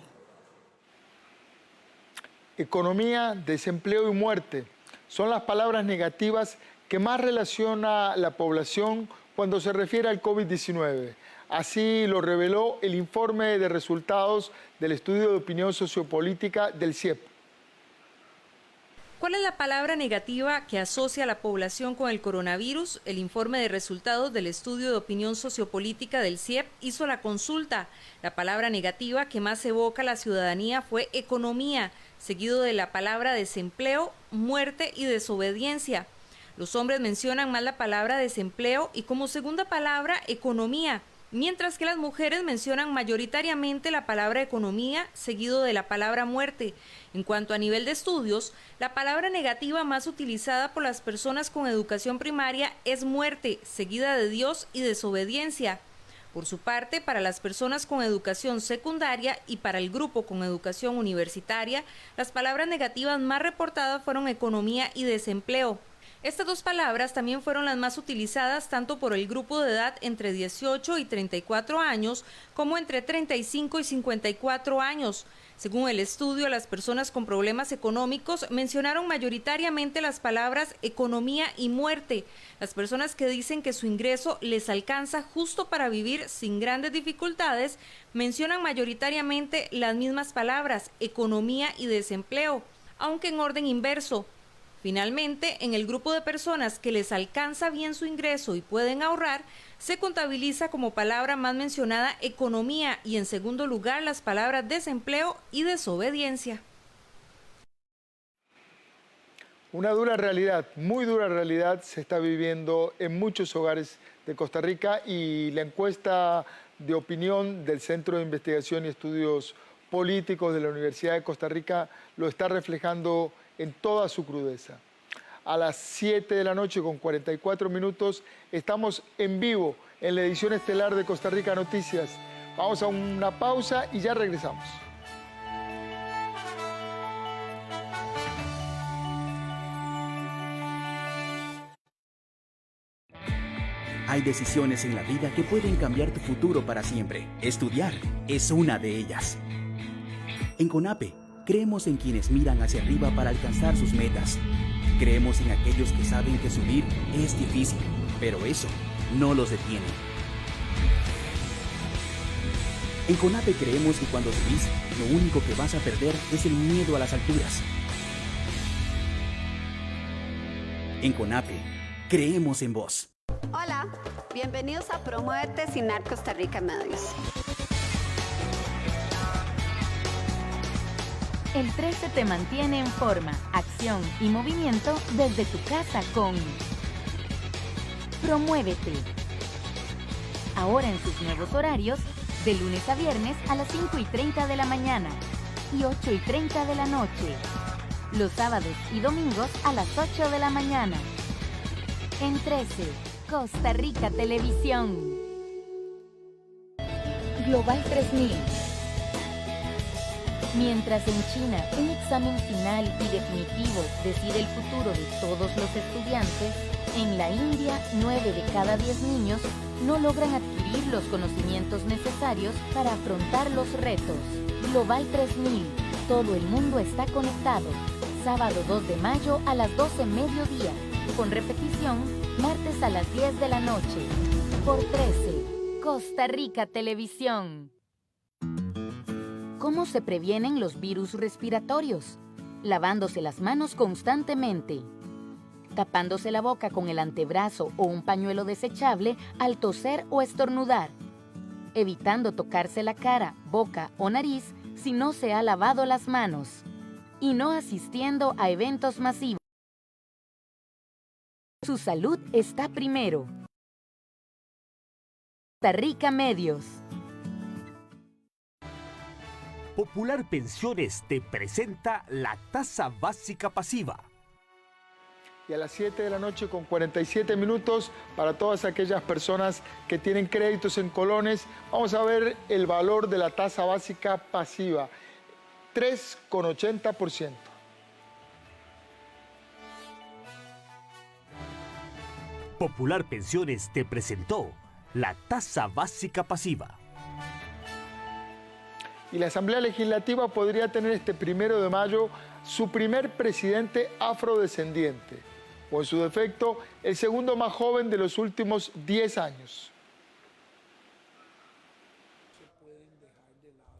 Economía, desempleo y muerte son las palabras negativas que más relaciona la población cuando se refiere al COVID-19. Así lo reveló el informe de resultados del estudio de opinión sociopolítica del CIEP. ¿Cuál es la palabra negativa que asocia a la población con el coronavirus? El informe de resultados del estudio de opinión sociopolítica del CIEP hizo la consulta. La palabra negativa que más evoca a la ciudadanía fue economía, seguido de la palabra desempleo, muerte y desobediencia. Los hombres mencionan más la palabra desempleo y como segunda palabra economía, mientras que las mujeres mencionan mayoritariamente la palabra economía, seguido de la palabra muerte. En cuanto a nivel de estudios, la palabra negativa más utilizada por las personas con educación primaria es muerte, seguida de Dios y desobediencia. Por su parte, para las personas con educación secundaria y para el grupo con educación universitaria, las palabras negativas más reportadas fueron economía y desempleo. Estas dos palabras también fueron las más utilizadas tanto por el grupo de edad entre 18 y 34 años como entre 35 y 54 años. Según el estudio, las personas con problemas económicos mencionaron mayoritariamente las palabras economía y muerte. Las personas que dicen que su ingreso les alcanza justo para vivir sin grandes dificultades mencionan mayoritariamente las mismas palabras, economía y desempleo, aunque en orden inverso. Finalmente, en el grupo de personas que les alcanza bien su ingreso y pueden ahorrar, se contabiliza como palabra más mencionada economía y en segundo lugar las palabras desempleo y desobediencia. Una dura realidad, muy dura realidad se está viviendo en muchos hogares de Costa Rica y la encuesta de opinión del Centro de Investigación y Estudios Políticos de la Universidad de Costa Rica lo está reflejando en toda su crudeza. A las 7 de la noche con 44 minutos estamos en vivo en la edición estelar de Costa Rica Noticias. Vamos a una pausa y ya regresamos. Hay decisiones en la vida que pueden cambiar tu futuro para siempre. Estudiar es una de ellas. En CONAPE, creemos en quienes miran hacia arriba para alcanzar sus metas. Creemos en aquellos que saben que subir es difícil, pero eso no los detiene. En CONAPE creemos que cuando subís, lo único que vas a perder es el miedo a las alturas. En CONAPE, creemos en vos. Hola, Bienvenidos a Promuévete Sinar Costa Rica Medios. El 13 te mantiene en forma, acción y movimiento desde tu casa con Promuévete. Ahora en sus nuevos horarios, de lunes a viernes a las 5:30 de la mañana y 8:30 de la noche. Los sábados y domingos a las 8 de la mañana. En 13, Costa Rica Televisión. Global 3000. Mientras en China un examen final y definitivo decide el futuro de todos los estudiantes, en la India 9 de cada 10 niños no logran adquirir los conocimientos necesarios para afrontar los retos. Global 3000. Todo el mundo está conectado. Sábado 2 de mayo a las 12 mediodía. Con repetición, martes a las 10 de la noche. Por 13, Costa Rica Televisión. ¿Cómo se previenen los virus respiratorios? Lavándose las manos constantemente. Tapándose la boca con el antebrazo o un pañuelo desechable al toser o estornudar. Evitando tocarse la cara, boca o nariz si no se ha lavado las manos. Y no asistiendo a eventos masivos. Su salud está primero. Costa Rica Medios. Popular Pensiones te presenta la tasa básica pasiva. Y a las 7 de la noche con 47 minutos, para todas aquellas personas que tienen créditos en colones, vamos a ver el valor de la tasa básica pasiva, 3,80%. Popular Pensiones te presentó la tasa básica pasiva. Y la Asamblea Legislativa podría tener este 1 de mayo su primer presidente afrodescendiente, o en su defecto, el segundo más joven de los últimos 10 años.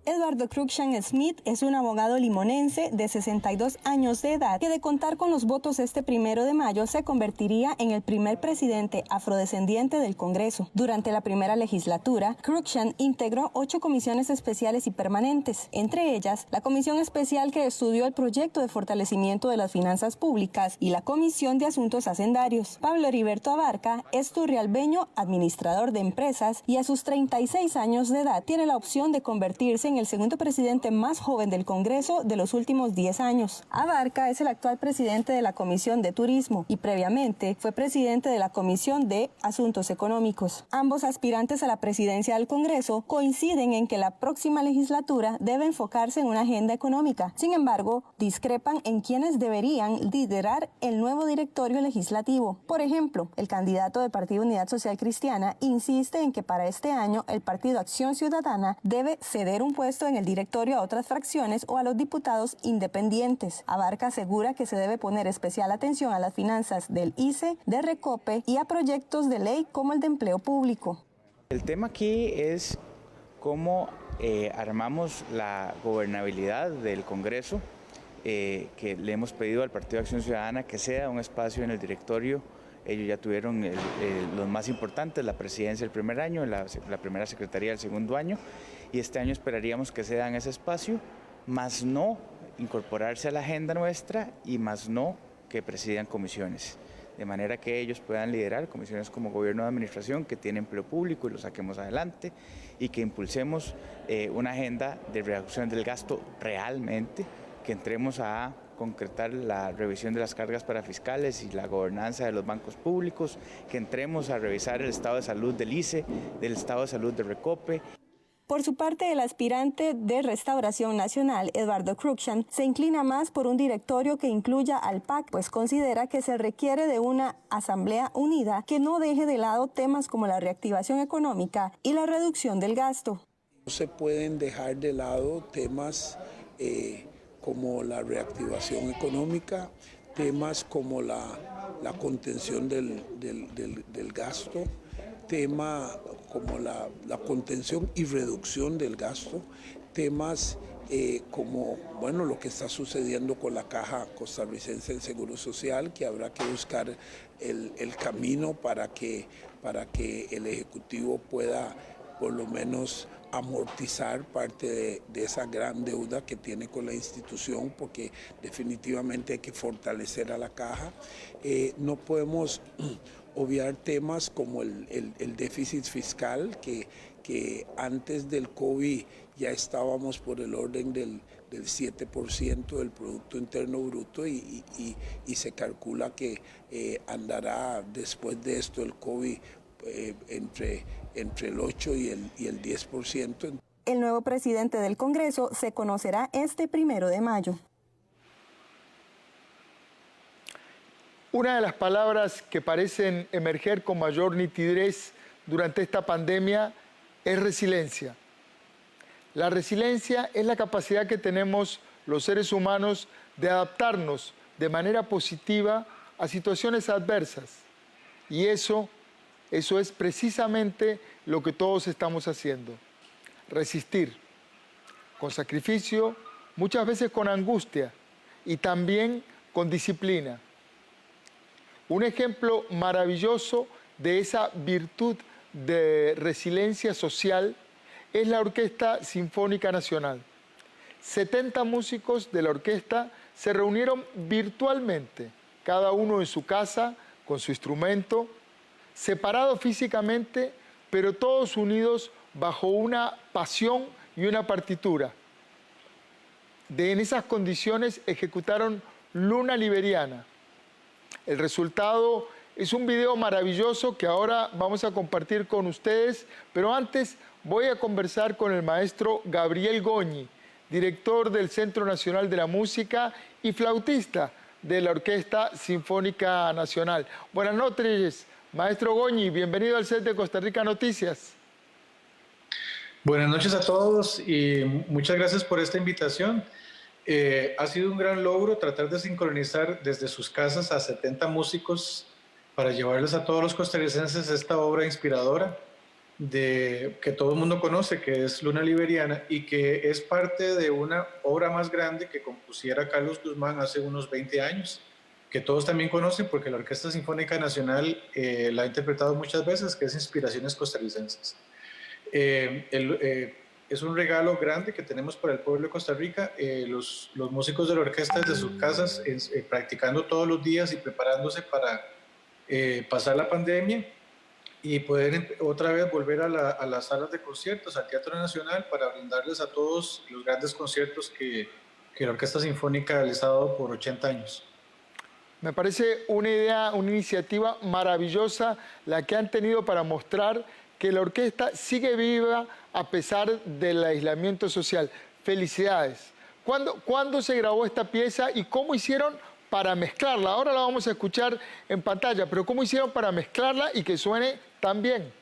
Eduardo Cruikshank-Smith es un abogado limonense de 62 años de edad que, de contar con los votos este 1 de mayo, se convertiría en el primer presidente afrodescendiente del Congreso. Durante la primera legislatura, Cruikshank integró 8 comisiones especiales y permanentes, entre ellas la comisión especial que estudió el proyecto de fortalecimiento de las finanzas públicas y la comisión de asuntos hacendarios. Pablo Heriberto Abarca es turrialbeño, administrador de empresas, y a sus 36 años de edad tiene la opción de convertirse en el segundo presidente más joven del Congreso de los últimos 10 años. Abarca es el actual presidente de la Comisión de Turismo y previamente fue presidente de la Comisión de Asuntos Económicos. Ambos aspirantes a la presidencia del Congreso coinciden en que la próxima legislatura debe enfocarse en una agenda económica. Sin embargo, discrepan en quiénes deberían liderar el nuevo directorio legislativo. Por ejemplo, el candidato del Partido Unidad Social Cristiana insiste en que para este año el Partido Acción Ciudadana debe ceder un puesto en el directorio a otras fracciones o a los diputados independientes. Abarca asegura que se debe poner especial atención a las finanzas del ICE, de Recope y a proyectos de ley como el de empleo público. El tema aquí es cómo armamos la gobernabilidad del Congreso, que le hemos pedido al Partido Acción Ciudadana que sea un espacio en el directorio. Ellos ya tuvieron los más importantes, la presidencia el primer año, la primera secretaría el segundo año, y este año esperaríamos que se dan ese espacio, más no incorporarse a la agenda nuestra y más no que presidan comisiones, de manera que ellos puedan liderar comisiones como Gobierno de Administración, que tiene empleo público y lo saquemos adelante, y que impulsemos una agenda de reducción del gasto realmente, que entremos a concretar la revisión de las cargas parafiscales y la gobernanza de los bancos públicos, que entremos a revisar el estado de salud del ICE, del estado de salud de Recope. Por su parte, el aspirante de Restauración Nacional, Eduardo Cruikshank, se inclina más por un directorio que incluya al PAC, pues considera que se requiere de una asamblea unida que no deje de lado temas como la reactivación económica y la reducción del gasto. No se pueden dejar de lado temas como la reactivación económica, temas como la contención del gasto, tema como la contención y reducción del gasto, temas como bueno, lo que está sucediendo con la Caja Costarricense del Seguro Social, que habrá que buscar el camino para que el Ejecutivo pueda por lo menos amortizar parte de esa gran deuda que tiene con la institución, porque definitivamente hay que fortalecer a la Caja. No podemos obviar temas como el déficit fiscal, que antes del COVID ya estábamos por el orden del 7% del Producto Interno Bruto y se calcula que andará después de esto el COVID entre el 8 y el 10%. El nuevo presidente del Congreso se conocerá este 1 de mayo. Una de las palabras que parecen emerger con mayor nitidez durante esta pandemia es resiliencia. La resiliencia es la capacidad que tenemos los seres humanos de adaptarnos de manera positiva a situaciones adversas. Y eso es precisamente lo que todos estamos haciendo. Resistir, con sacrificio, muchas veces con angustia y también con disciplina. Un ejemplo maravilloso de esa virtud de resiliencia social es la Orquesta Sinfónica Nacional. 70 músicos de la orquesta se reunieron virtualmente, cada uno en su casa, con su instrumento, separados físicamente, pero todos unidos bajo una pasión y una partitura. En esas condiciones ejecutaron Luna Liberiana. El resultado es un video maravilloso que ahora vamos a compartir con ustedes, pero antes voy a conversar con el maestro Gabriel Goñi, director del Centro Nacional de la Música y flautista de la Orquesta Sinfónica Nacional. Buenas noches, maestro Goñi, bienvenido al set de Costa Rica Noticias. Buenas noches a todos y muchas gracias por esta invitación. Ha sido un gran logro tratar de sincronizar desde sus casas a 70 músicos para llevarles a todos los costarricenses esta obra inspiradora que todo el mundo conoce, que es Luna Liberiana, y que es parte de una obra más grande que compusiera Carlos Guzmán hace unos 20 años, que todos también conocen porque la Orquesta Sinfónica Nacional la ha interpretado muchas veces, que es Inspiraciones Costarricenses. Es un regalo grande que tenemos para el pueblo de Costa Rica. Los músicos de la orquesta desde sus casas practicando todos los días y preparándose para pasar la pandemia y poder otra vez volver a las salas de conciertos, al Teatro Nacional, para brindarles a todos los grandes conciertos que la Orquesta Sinfónica les ha dado por 80 años. Me parece una idea, una iniciativa maravillosa la que han tenido para mostrar que la orquesta sigue viva a pesar del aislamiento social. Felicidades. ¿Cuándo se grabó esta pieza y cómo hicieron para mezclarla? Ahora la vamos a escuchar en pantalla, pero ¿cómo hicieron para mezclarla y que suene tan bien?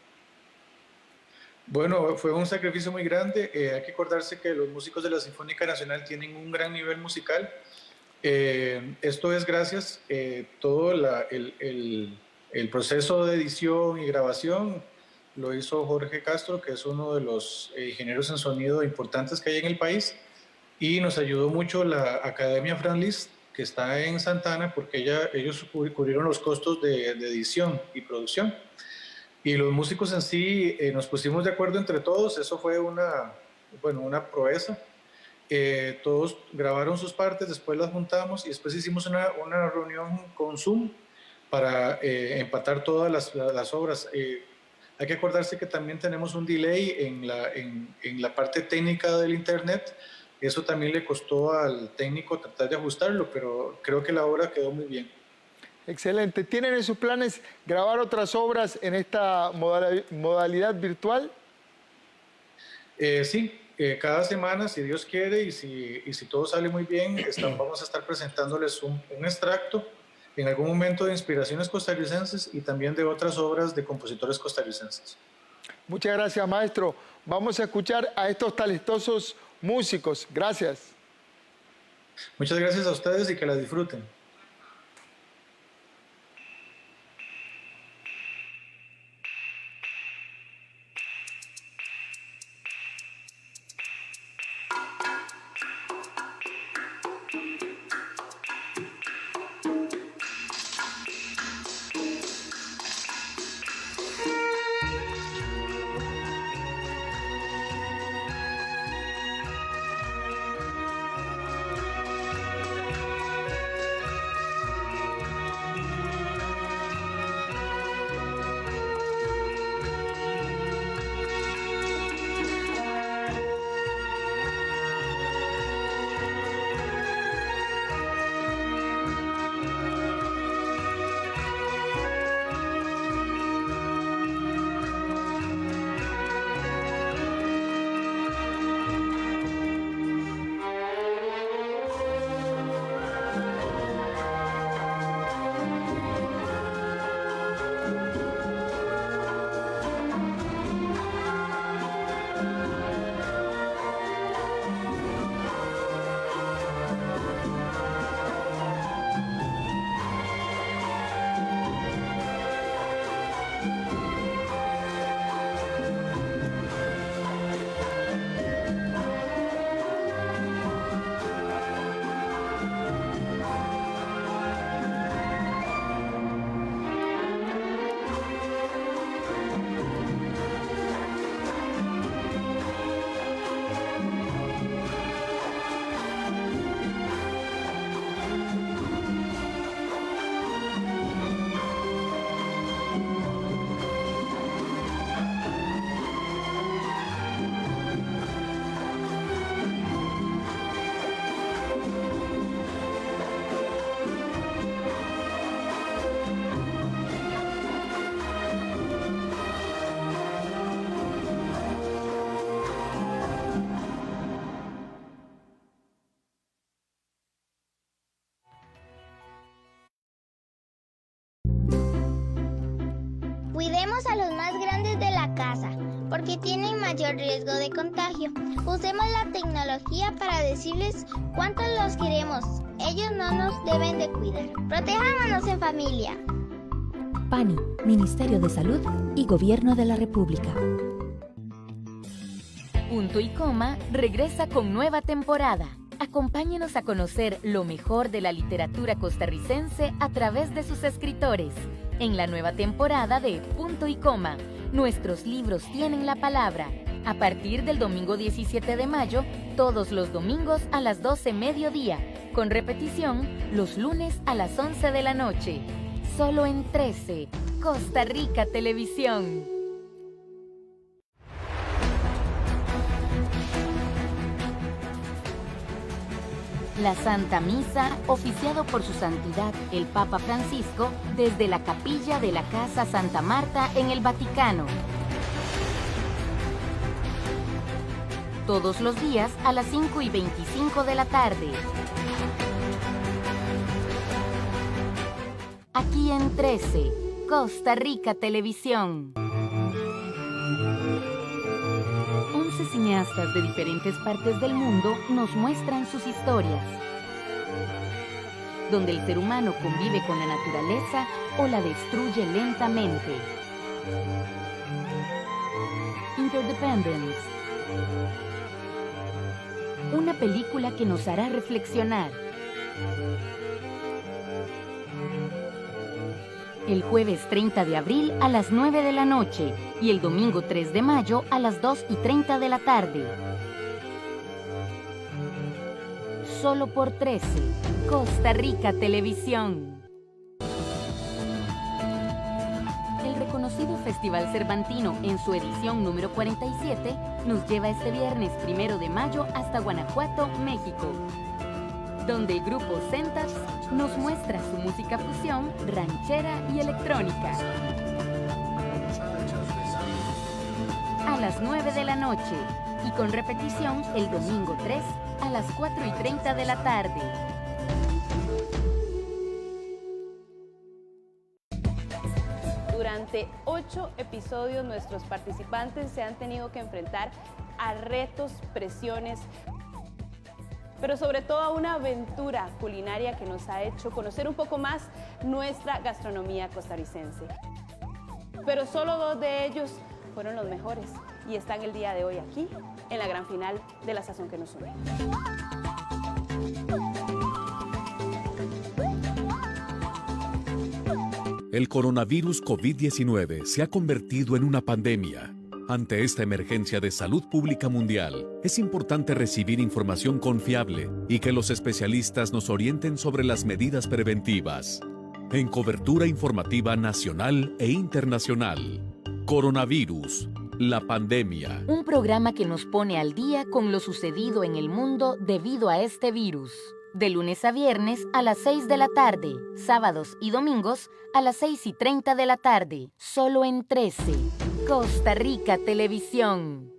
Bueno, fue un sacrificio muy grande. Hay que acordarse que los músicos de la Sinfónica Nacional tienen un gran nivel musical. Esto es gracias todo el proceso de edición y grabación lo hizo Jorge Castro, que es uno de los ingenieros en sonido importantes que hay en el país, y nos ayudó mucho la Academia Fran Liszt, que está en Santana, porque ellos cubrieron los costos de edición y producción. Y los músicos en sí nos pusimos de acuerdo entre todos. Eso fue una proeza. Todos grabaron sus partes, después las juntamos y después hicimos una reunión con Zoom para empatar todas las obras. Hay que acordarse que también tenemos un delay en la parte técnica del internet. Eso también le costó al técnico tratar de ajustarlo, pero creo que la obra quedó muy bien. Excelente. ¿Tienen en sus planes grabar otras obras en esta modalidad virtual? Sí, cada semana, si Dios quiere y si todo sale muy bien, vamos a estar presentándoles un extracto en algún momento de Inspiraciones Costarricenses y también de otras obras de compositores costarricenses. Muchas gracias, maestro. Vamos a escuchar a estos talentosos músicos. Gracias. Muchas gracias a ustedes y que la disfruten. Cuidemos a los más grandes de la casa, porque tienen mayor riesgo de contagio. Usemos la tecnología para decirles cuánto los queremos. Ellos no nos deben de cuidar. Protejámonos en familia. PANI, Ministerio de Salud y Gobierno de la República. Punto y Coma regresa con nueva temporada. Acompáñenos a conocer lo mejor de la literatura costarricense a través de sus escritores. En la nueva temporada de Punto y Coma, nuestros libros tienen la palabra. A partir del domingo 17 de mayo, todos los domingos a las 12 mediodía, con repetición los lunes a las 11 de la noche. Solo en 13, Costa Rica Televisión. La Santa Misa, oficiado por su santidad el Papa Francisco, desde la capilla de la Casa Santa Marta en el Vaticano. Todos los días a las 5:25 de la tarde. Aquí en 13, Costa Rica Televisión. 11 cineastas de diferentes partes del mundo nos muestran sus historias, donde el ser humano convive con la naturaleza o la destruye lentamente. Interdependence. Una película que nos hará reflexionar. El jueves 30 de abril a las 9 de la noche y el domingo 3 de mayo a las 2:30 de la tarde. Solo por 13, Costa Rica Televisión. El reconocido Festival Cervantino, en su edición número 47, nos lleva este viernes 1 de mayo hasta Guanajuato, México, donde el grupo Centas nos muestra su música fusión, ranchera y electrónica. A las 9 de la noche y con repetición el domingo 3 a las 4:30 de la tarde. Durante 8 episodios nuestros participantes se han tenido que enfrentar a retos, presiones, pero sobre todo a una aventura culinaria que nos ha hecho conocer un poco más nuestra gastronomía costarricense. Pero solo 2 de ellos fueron los mejores y están el día de hoy aquí, en la gran final de La Sazón que nos une. El coronavirus COVID-19 se ha convertido en una pandemia. Ante esta emergencia de salud pública mundial, es importante recibir información confiable y que los especialistas nos orienten sobre las medidas preventivas. En cobertura informativa nacional e internacional. Coronavirus, la pandemia. Un programa que nos pone al día con lo sucedido en el mundo debido a este virus. De lunes a viernes a las 6 de la tarde, sábados y domingos a las 6:30 de la tarde. Solo en 13. Costa Rica Televisión.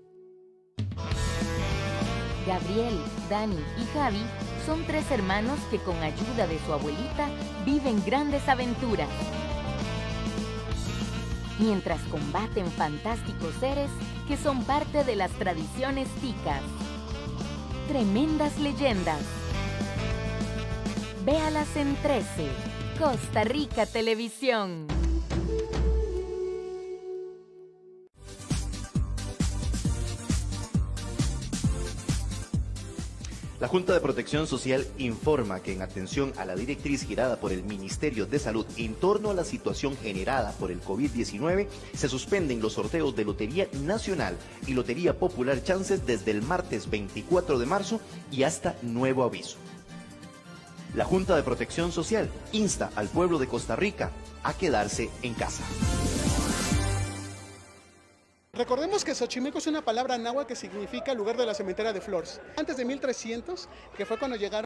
Gabriel, Dani y Javi son 3 hermanos que con ayuda de su abuelita viven grandes aventuras, mientras combaten fantásticos seres que son parte de las tradiciones ticas. Tremendas leyendas. Véalas en 13. Costa Rica Televisión. La Junta de Protección Social informa que en atención a la directriz girada por el Ministerio de Salud en torno a la situación generada por el COVID-19, se suspenden los sorteos de Lotería Nacional y Lotería Popular Chances desde el martes 24 de marzo y hasta nuevo aviso. La Junta de Protección Social insta al pueblo de Costa Rica a quedarse en casa. Recordemos que Xochimilco es una palabra náhuatl que significa lugar de la cementera de flores. Antes de 1300, que fue cuando llegaron